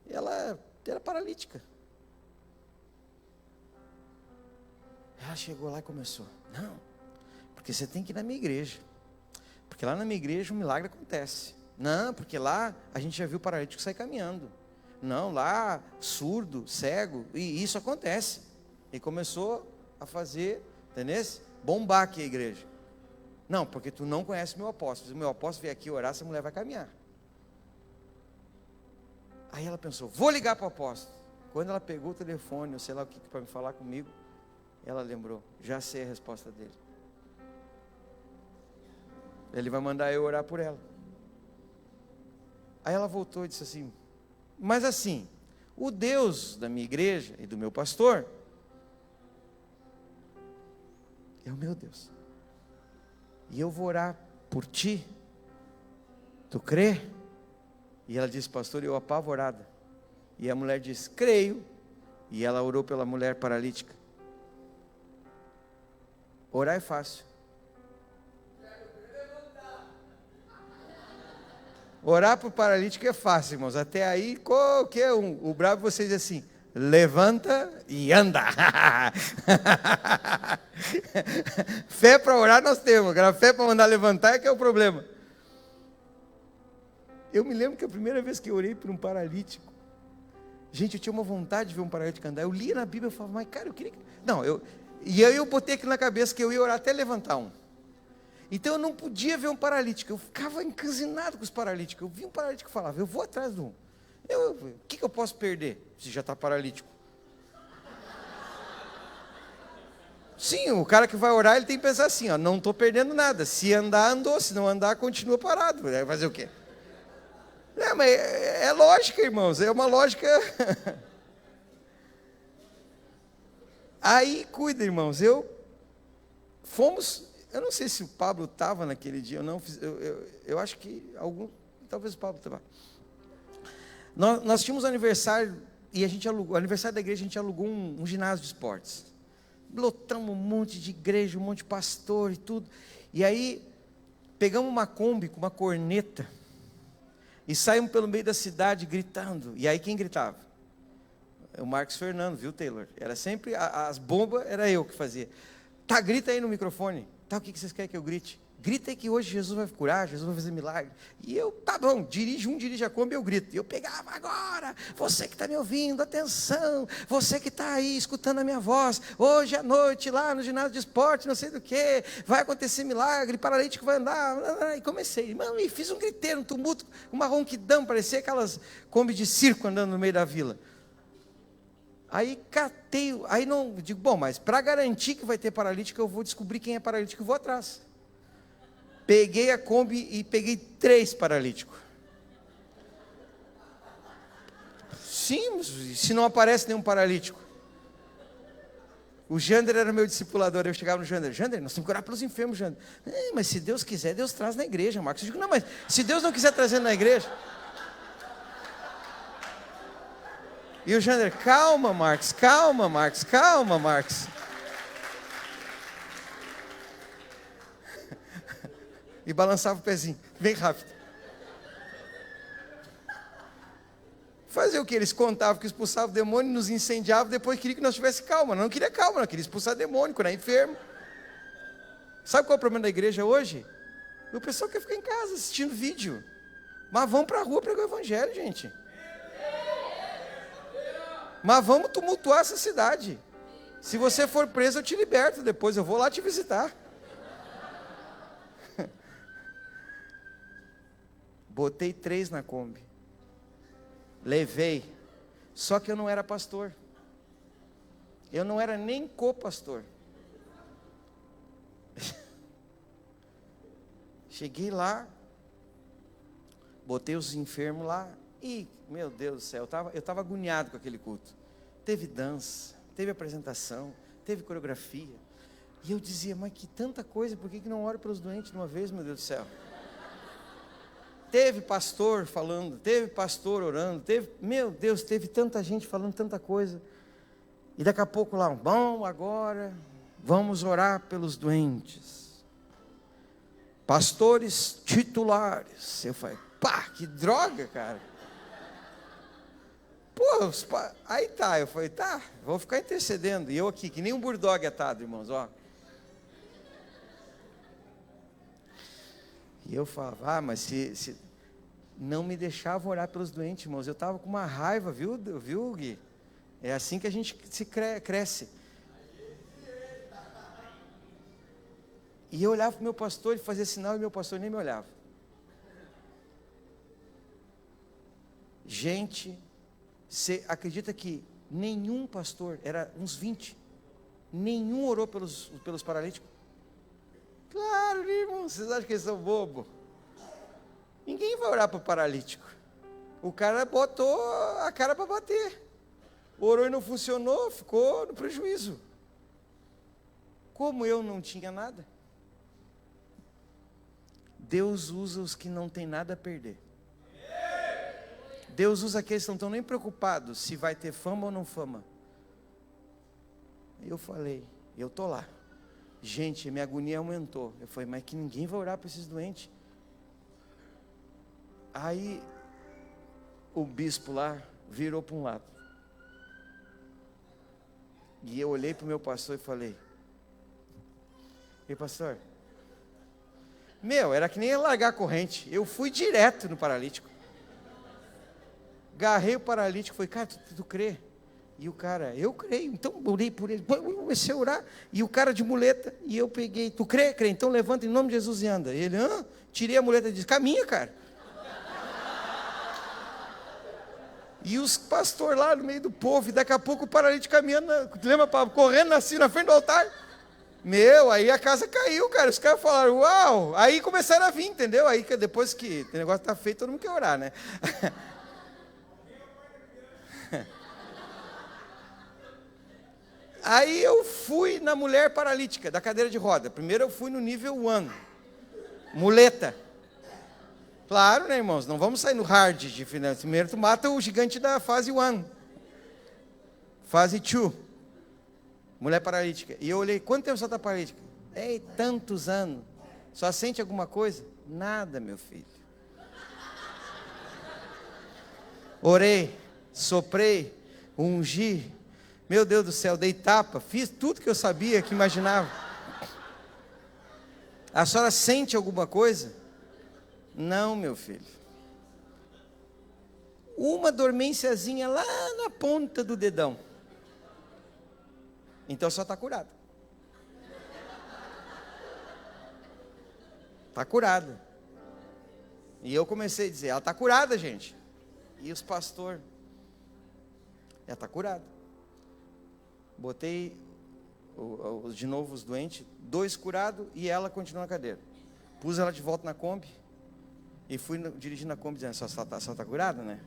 ela era paralítica. Ela chegou lá e começou, não, porque você tem que ir na minha igreja, porque lá na minha igreja um milagre acontece. Não, porque lá a gente já viu o paralítico sair caminhando. Não, lá surdo, cego, e isso acontece. E começou a fazer, entendeu? Bombar aqui a igreja. Não, porque tu não conhece meu apóstolo. Se o meu apóstolo vier aqui orar, essa mulher vai caminhar. Aí ela pensou, vou ligar para o apóstolo. Quando ela pegou o telefone, eu sei lá o que para me falar comigo, ela lembrou, já sei a resposta dele. Ele vai mandar eu orar por ela. Aí ela voltou e disse assim, mas assim, o Deus da minha igreja e do meu pastor é o meu Deus. E eu vou orar por ti. Tu crê? E ela disse, pastor, eu apavorada. E a mulher disse, creio. E ela orou pela mulher paralítica. Orar é fácil. Orar para o paralítico é fácil, irmãos. Até aí, qualquer um. O bravo você diz assim, levanta e anda. Fé para orar nós temos. Agora, fé para mandar levantar é que é o problema. Eu me lembro que a primeira vez que eu orei por um paralítico, gente, eu tinha uma vontade de ver um paralítico andar. Eu lia na Bíblia, eu falava, mas cara, eu queria que... Não, e aí eu botei aquilo na cabeça que eu ia orar até levantar um. Então eu não podia ver um paralítico, eu ficava encanzinado com os paralíticos. Eu vi um paralítico e falava, eu vou atrás de um. O que eu posso perder se já está paralítico? Sim, o cara que vai orar, ele tem que pensar assim, ó, não estou perdendo nada. Se andar, andou, se não andar, continua parado. Vai fazer o quê? Não, mas é lógica, irmãos, é uma lógica. Aí, cuida, irmãos, eu não sei se o Pablo estava naquele dia ou não, eu acho que talvez o Pablo estava. Nós tínhamos aniversário, e o aniversário da igreja, a gente alugou um ginásio de esportes. Lotamos um monte de igreja, um monte de pastor e tudo. E aí, pegamos uma Kombi com uma corneta e saímos pelo meio da cidade gritando. E aí quem gritava? O Marcos Fernando, viu, Taylor? Era sempre, as bombas, era eu que fazia. Tá, grita aí no microfone. Tá, o que vocês querem que eu grite? Grita aí que hoje Jesus vai curar, Jesus vai fazer milagre. E eu, tá bom, dirige a Kombi, eu grito. E eu pegava agora, você que está me ouvindo, atenção, você que está aí escutando a minha voz, hoje à noite lá no ginásio de esporte, não sei do que, vai acontecer milagre, paralítico vai andar. E comecei, mano, e fiz um griteiro, um tumulto, uma ronquidão, parecia aquelas Kombi de circo andando no meio da vila. Aí não, digo, bom, mas para garantir que vai ter paralítico, eu vou descobrir quem é paralítico e vou atrás. Peguei a Kombi e peguei 3 paralíticos. Sim, se não aparece nenhum paralítico. O Jander era meu discipulador, eu chegava no Jander, nós temos que orar pelos enfermos, Jander. Mas se Deus quiser, Deus traz na igreja, Marcos. Eu digo, não, mas se Deus não quiser trazer na igreja... E o Jander, calma, Marcos. E balançava o pezinho, bem rápido. Fazer o que? Eles contavam que expulsavam o demônio, nos incendiavam, depois queria que nós tivéssemos calma. Não queria calma, não queria expulsar demônio, quando é enfermo. Sabe qual é o problema da igreja hoje? O pessoal quer ficar em casa assistindo vídeo. Mas vamos para a rua pregar o evangelho, gente. Mas vamos tumultuar essa cidade. Se você for preso, eu te liberto depois, eu vou lá te visitar. Botei 3 na Kombi. Levei. Só que eu não era pastor. Eu não era nem co-pastor. Cheguei lá, botei os enfermos lá e, meu Deus do céu, eu estava agoniado com aquele culto. Teve dança, teve apresentação, teve coreografia. E eu dizia, mas que tanta coisa, por que não oro pelos doentes de uma vez, meu Deus do céu? Teve pastor falando, teve pastor orando, meu Deus, teve tanta gente falando tanta coisa. E daqui a pouco lá, bom, agora vamos orar pelos doentes. Pastores titulares. Eu falei, pá, que droga, cara. Pô, aí tá, eu falei, tá, vou ficar intercedendo. E eu aqui, que nem um bulldog atado, irmãos, ó. E eu falava, mas se não me deixava orar pelos doentes, irmãos. Eu estava com uma raiva, viu, Gui? É assim que a gente cresce. E eu olhava para o meu pastor, ele fazia sinal e meu pastor nem me olhava. Gente, você acredita que nenhum pastor, era uns 20, nenhum orou pelos paralíticos? Claro, irmão, vocês acham que eles são bobos? Ninguém vai orar para o paralítico. O cara botou a cara para bater. Orou e não funcionou, ficou no prejuízo. Como eu não tinha nada, Deus usa os que não têm nada a perder. Deus usa aqueles que não estão nem preocupados se vai ter fama ou não fama. Eu falei, eu estou lá. Gente, minha agonia aumentou. Eu falei, mas que ninguém vai orar para esses doentes. Aí, o bispo lá virou para um lado. E eu olhei para o meu pastor e falei, ei pastor, era que nem largar a corrente. Eu fui direto no paralítico. Agarrei o paralítico, falei, cara, tu crê? E o cara, eu creio, então orei por ele, eu comecei a orar, e o cara de muleta, e eu peguei, tu crê? Crê, então levanta em nome de Jesus e anda. Ele, tirei a muleta e disse, caminha, cara. E os pastores lá no meio do povo, e daqui a pouco o paralítico caminhando, lembra, correndo assim na frente do altar. Meu, aí a casa caiu, cara, os caras falaram, uau, aí começaram a vir, entendeu? Aí depois que o negócio está feito, todo mundo quer orar, né? Aí eu fui na mulher paralítica, da cadeira de roda. Primeiro eu fui no nível 1, muleta. Claro, né, irmãos, não vamos sair no hard de finanças. Primeiro tu mata o gigante da fase 1. Fase 2. Mulher paralítica. E eu olhei, quanto tempo você está paralítica? Ei, tantos anos. Só sente alguma coisa? Nada, meu filho. Orei, soprei, ungi. Meu Deus do céu, dei tapa, fiz tudo que eu sabia, que imaginava. A senhora sente alguma coisa? Não, meu filho. Uma dormênciazinha lá na ponta do dedão. Então só está curada. Está curada. E eu comecei a dizer, ela está curada, gente. E os pastores, ela está curada. Botei de novo os doentes, 2 curados e ela continua na cadeira. Pus ela de volta na Kombi e fui dirigindo a Kombi dizendo, só está curada, né?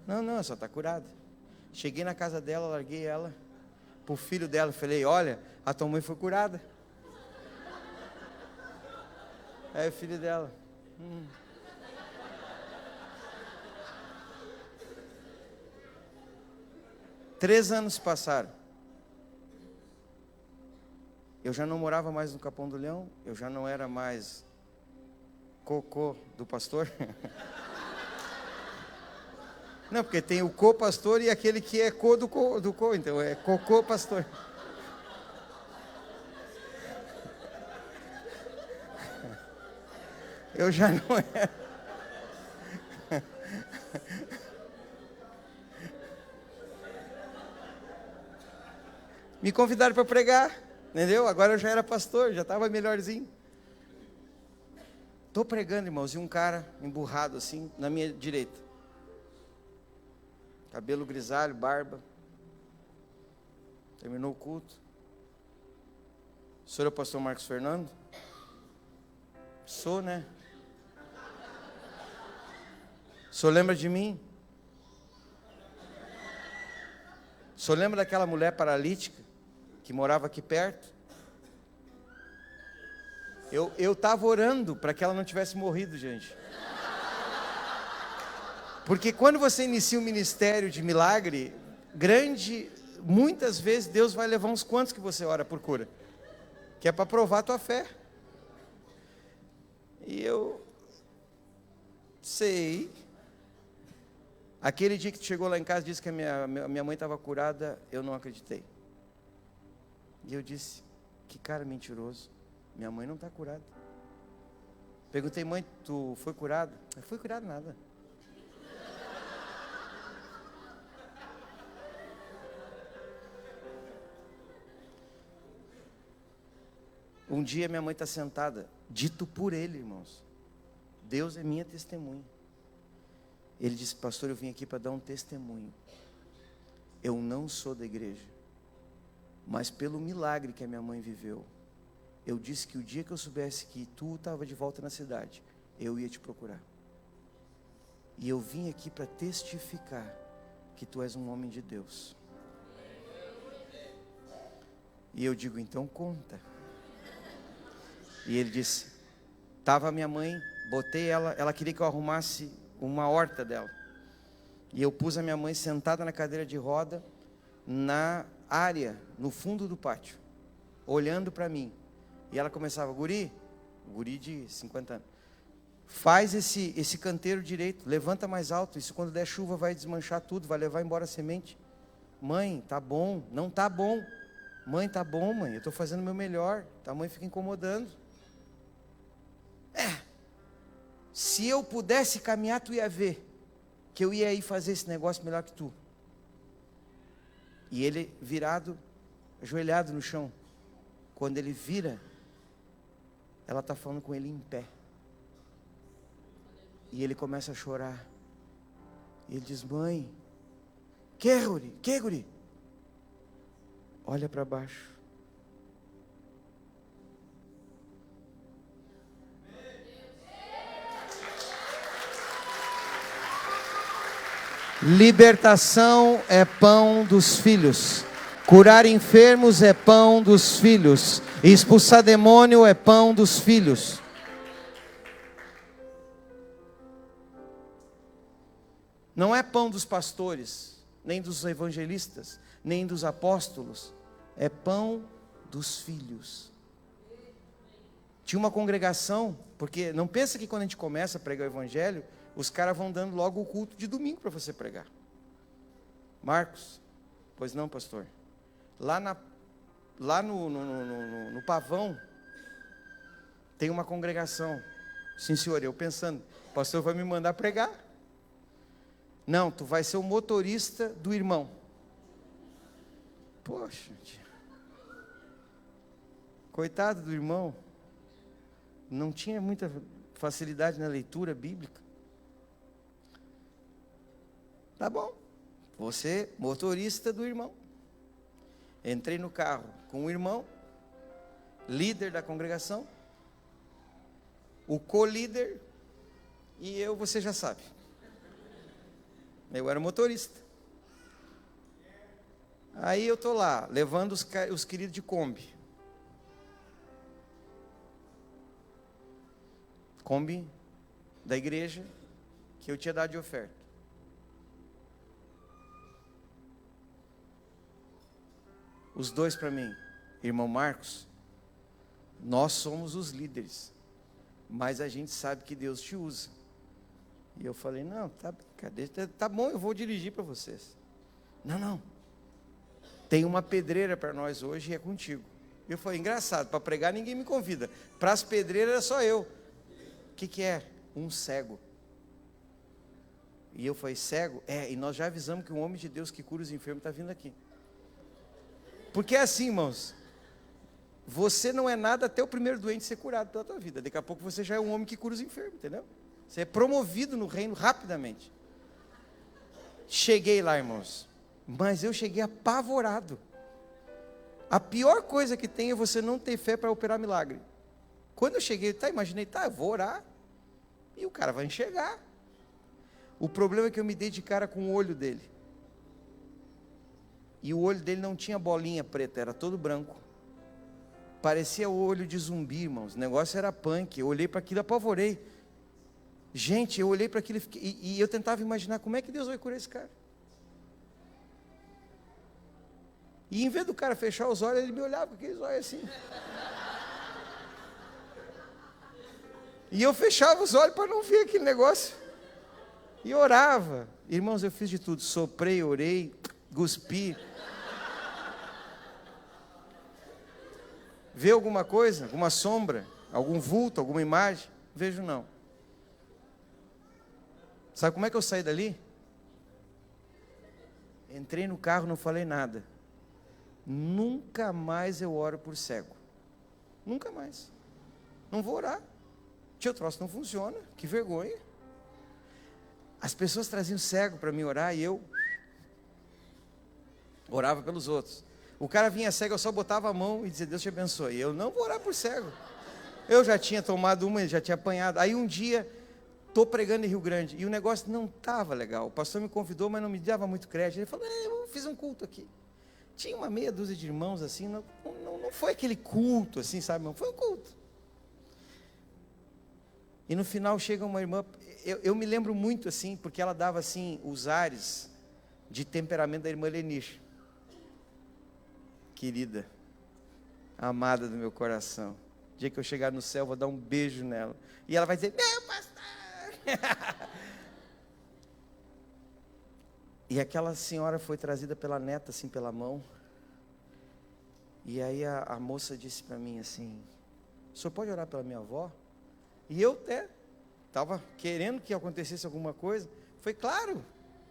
Não, só está curada. Cheguei na casa dela, larguei ela para o filho dela, falei, olha, a tua mãe foi curada. Aí o filho dela, 3 anos passaram. Eu já não morava mais no Capão do Leão, eu já não era mais cocô do pastor. Não, porque tem o co-pastor e aquele que é co do co, então é cocô pastor. Eu já não era. Me convidaram para pregar, entendeu? Agora eu já era pastor, já estava melhorzinho. Estou pregando, irmãos, e um cara emburrado assim, na minha direita. Cabelo grisalho, barba. Terminou o culto. O senhor é o pastor Marcos Fernando? Sou, né? O senhor lembra de mim? O senhor lembra daquela mulher paralítica que morava aqui perto? Eu estava orando para que ela não tivesse morrido, gente. Porque quando você inicia um ministério de milagre grande, muitas vezes Deus vai levar uns quantos que você ora por cura, que é para provar a tua fé. E eu sei, aquele dia que tu chegou lá em casa e disse que a minha mãe estava curada, eu não acreditei. E eu disse, que cara mentiroso, minha mãe não está curada. Perguntei, mãe, tu foi curada? Não foi curada nada. Um dia minha mãe está sentada, dito por ele, irmãos. Deus é minha testemunha. Ele disse, pastor, eu vim aqui para dar um testemunho. Eu não sou da igreja, mas pelo milagre que a minha mãe viveu, eu disse que o dia que eu soubesse que tu estava de volta na cidade, eu ia te procurar. E eu vim aqui para testificar que tu és um homem de Deus. E eu digo, então conta. E ele disse, estava minha mãe, botei ela queria que eu arrumasse uma horta dela. E eu pus a minha mãe sentada na cadeira de roda, na área, no fundo do pátio, olhando para mim. E ela começava, guri de 50 anos, faz esse canteiro direito, levanta mais alto, isso quando der chuva vai desmanchar tudo, vai levar embora a semente. Mãe, tá bom, não tá bom. Mãe, tá bom, mãe, eu estou fazendo o meu melhor. A mãe fica incomodando. Se eu pudesse caminhar, tu ia ver. que eu ia aí fazer esse negócio melhor que tu. E ele virado, ajoelhado no chão. Quando ele vira, ela está falando com ele em pé. E ele começa a chorar. E ele diz: mãe, que guri? Olha para baixo. Libertação é pão dos filhos. Curar enfermos é pão dos filhos. Expulsar demônio é pão dos filhos. Não é pão dos pastores, nem dos evangelistas, nem dos apóstolos. É pão dos filhos. Tinha uma congregação, porque não pensa que quando a gente começa a pregar o evangelho, os caras vão dando logo o culto de domingo para você pregar. Marcos, pois não, pastor? Lá no Pavão, tem uma congregação. Sim, senhor, eu pensando, o pastor vai me mandar pregar. Não, tu vai ser o motorista do irmão. Poxa, coitado do irmão, não tinha muita facilidade na leitura bíblica. Tá bom, você motorista do irmão. Entrei no carro com o irmão, líder da congregação, o co-líder e eu, você já sabe. Eu era motorista. Aí eu estou lá, levando os queridos de Kombi. Kombi da igreja que eu tinha dado de oferta. Os dois para mim, irmão Marcos, nós somos os líderes, mas a gente sabe que Deus te usa. E eu falei: não, tá bom, eu vou dirigir para vocês. Não, tem uma pedreira para nós hoje e é contigo. Eu falei: engraçado, para pregar ninguém me convida, para as pedreiras é só eu. O que é? Um cego. E eu falei: cego? É, e nós já avisamos que um homem de Deus que cura os enfermos está vindo aqui. Porque é assim, irmãos, você não é nada até o primeiro doente ser curado pela tua vida. Daqui a pouco você já é um homem que cura os enfermos, entendeu? Você é promovido no reino rapidamente. Cheguei lá, irmãos, mas eu cheguei apavorado. A pior coisa que tem é você não ter fé para operar milagre. Quando eu cheguei, imaginei, eu vou orar e o cara vai enxergar. O problema é que eu me dei de cara com o olho dele. E o olho dele não tinha bolinha preta, era todo branco. Parecia o olho de zumbi, irmãos. O negócio era punk. Eu olhei para aquilo e apavorei. Gente, eu olhei para aquilo e eu tentava imaginar como é que Deus vai curar esse cara. E em vez do cara fechar os olhos, ele me olhava com aqueles olhos assim. E eu fechava os olhos para não ver aquele negócio. E orava. Irmãos, eu fiz de tudo. Soprei, orei, cuspi. Vê alguma coisa? Alguma sombra? Algum vulto? Alguma imagem? Vejo não. Sabe como é que eu saí dali? Entrei no carro, não falei nada. Nunca mais eu oro por cego. Nunca mais. Não vou orar. Tio, o troço não funciona. Que vergonha. As pessoas traziam cego para mim orar e eu orava pelos outros. O cara vinha cego, eu só botava a mão e dizia: Deus te abençoe. Eu não vou orar por cego. Eu já tinha tomado uma, já tinha apanhado. Aí um dia, estou pregando em Rio Grande e o negócio não estava legal. O pastor me convidou, mas não me dava muito crédito. Ele falou: eu fiz um culto aqui. Tinha uma meia dúzia de irmãos assim, não foi aquele culto assim, sabe, não foi um culto. E no final chega uma irmã, eu me lembro muito assim, porque ela dava assim os ares de temperamento da irmã Leniche. Querida, amada do meu coração. O dia que eu chegar no céu, eu vou dar um beijo nela. E ela vai dizer: meu pastor! E aquela senhora foi trazida pela neta, assim, pela mão. E aí a moça disse para mim assim: o senhor pode orar pela minha avó? E eu até estava querendo que acontecesse alguma coisa. Falei, claro,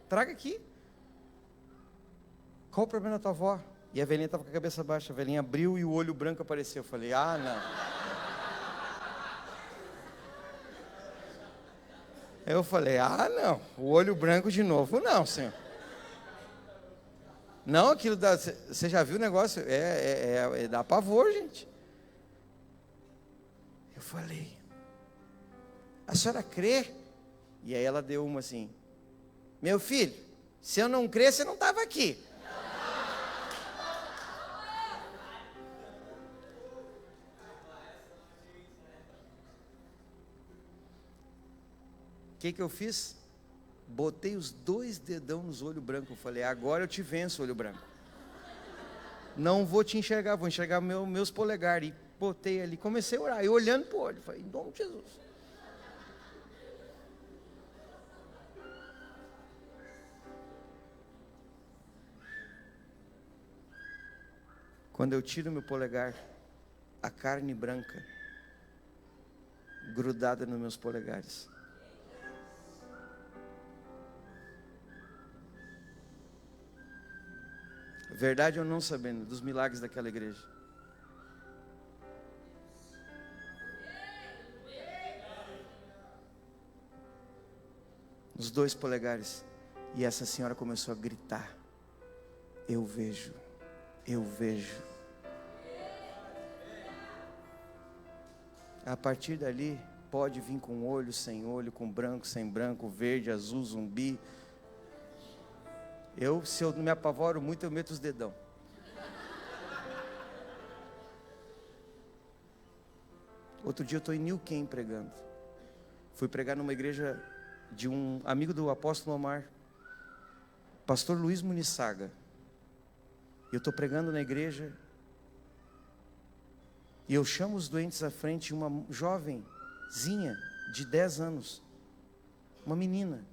traga aqui. Qual o problema da tua avó? E a velhinha estava com a cabeça baixa. A velhinha abriu e o olho branco apareceu. Eu falei, ah, não. Eu falei, ah, não. O olho branco de novo, não, senhor. Não, aquilo dá... Você já viu o negócio? Dá pavor, gente. Eu falei, a senhora crê? E aí ela deu uma assim, meu filho, se eu não crer, você não estava aqui. O que eu fiz? Botei os 2 dedão nos olhos brancos. Eu falei, agora eu te venço, olho branco. Não vou te enxergar, vou enxergar meus polegares. E botei ali, comecei a orar. E olhando para o olho, falei, em nome de Jesus. Quando eu tiro meu polegar, a carne branca grudada nos meus polegares. Verdade ou não sabendo dos milagres daquela igreja. Os 2 polegares. E essa senhora começou a gritar. Eu vejo. Eu vejo. A partir dali, pode vir com olho, sem olho, com branco, sem branco, verde, azul, zumbi. Se eu não me apavoro muito, eu meto os dedão. Outro dia eu estou em New Quem pregando. Fui pregar numa igreja de um amigo do apóstolo Omar, pastor Luiz Munissaga. Eu estou pregando na igreja e eu chamo os doentes à frente, uma jovenzinha de 10 anos, uma menina,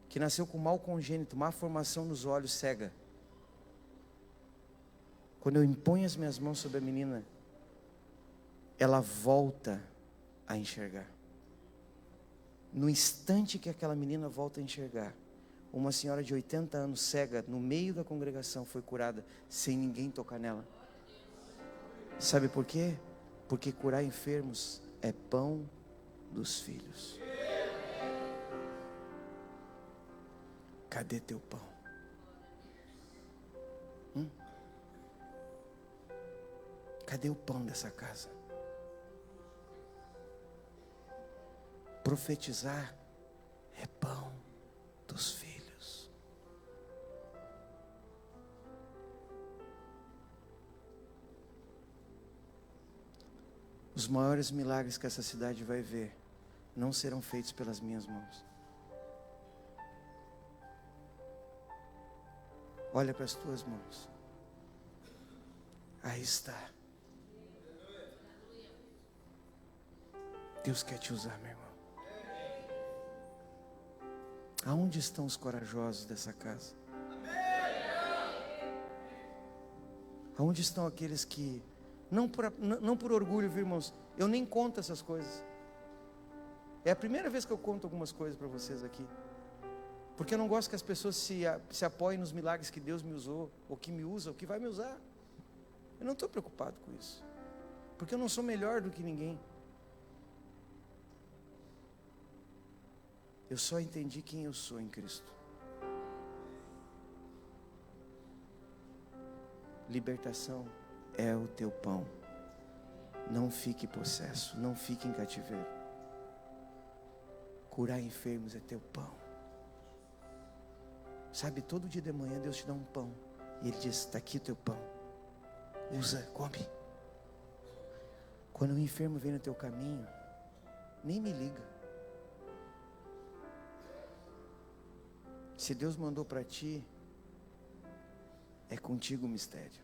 que nasceu com mal congênito, má formação nos olhos, cega. Quando eu imponho as minhas mãos sobre a menina, ela volta a enxergar. No instante que aquela menina volta a enxergar, uma senhora de 80 anos, cega, no meio da congregação, foi curada, sem ninguém tocar nela. Sabe por quê? Porque curar enfermos é pão dos filhos. Cadê teu pão? Cadê o pão dessa casa? Profetizar é pão dos filhos. Os maiores milagres que essa cidade vai ver não serão feitos pelas minhas mãos. Olha para as tuas mãos. Aí está. Deus quer te usar, meu irmão. Aonde estão os corajosos dessa casa? Aonde estão aqueles que, não por orgulho, viu, irmãos, eu nem conto essas coisas. É a primeira vez que eu conto algumas coisas para vocês aqui. Porque eu não gosto que as pessoas se apoiem nos milagres que Deus me usou, ou que me usa, ou que vai me usar. Eu não estou preocupado com isso. Porque eu não sou melhor do que ninguém. Eu só entendi quem eu sou em Cristo. Libertação é o teu pão. Não fique possesso, não fique em cativeiro. Curar enfermos é teu pão. Sabe, todo dia de manhã Deus te dá um pão. E Ele diz, está aqui o teu pão. Usa, come. Quando o enfermo vem no teu caminho, nem me liga. Se Deus mandou para ti, é contigo o mistério.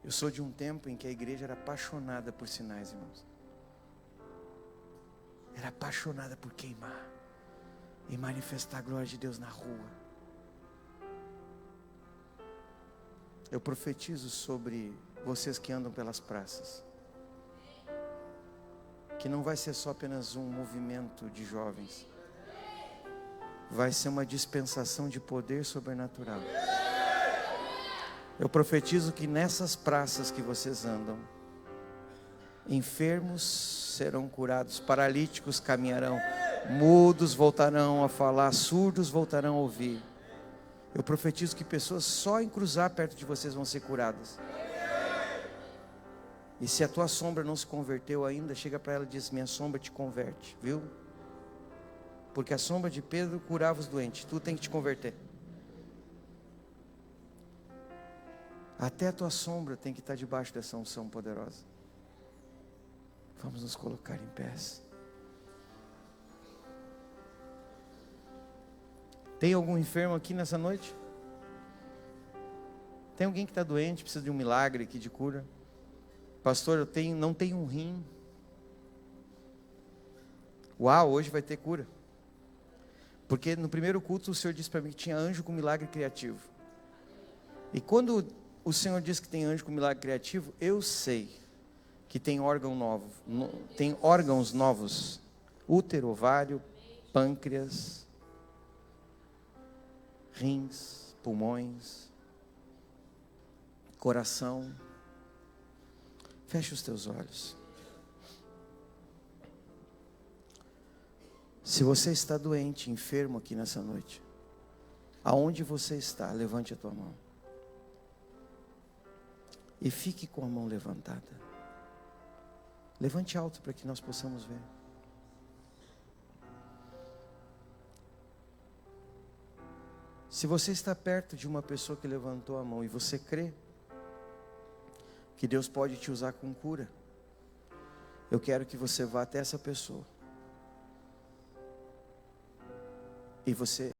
Eu sou de um tempo em que a igreja era apaixonada por sinais, irmãos. Era apaixonada por queimar e manifestar a glória de Deus na rua. Eu profetizo sobre vocês que andam pelas praças. que não vai ser só apenas um movimento de jovens, vai ser uma dispensação de poder sobrenatural. Eu profetizo que nessas praças que vocês andam, enfermos serão curados, paralíticos caminharão, mudos voltarão a falar, surdos voltarão a ouvir. Eu profetizo que pessoas só em cruzar perto de vocês vão ser curadas. E se a tua sombra não se converteu ainda, chega para ela e diz: minha sombra te converte, viu? Porque a sombra de Pedro curava os doentes, tu tem que te converter. Até a tua sombra tem que estar debaixo dessa unção poderosa. Vamos nos colocar em pés. Tem algum enfermo aqui nessa noite? Tem alguém que está doente, precisa de um milagre aqui de cura? Pastor, não tenho um rim. Uau, hoje vai ter cura. Porque no primeiro culto o Senhor disse para mim que tinha anjo com milagre criativo. E quando o Senhor diz que tem anjo com milagre criativo, eu sei que tem órgão novo, tem órgãos novos: útero, ovário, pâncreas, rins, pulmões, coração. Feche os teus olhos. Se você está doente, enfermo aqui nessa noite, aonde você está, levante a tua mão. E fique com a mão levantada. Levante alto para que nós possamos ver. Se você está perto de uma pessoa que levantou a mão e você crê que Deus pode te usar com cura, eu quero que você vá até essa pessoa e você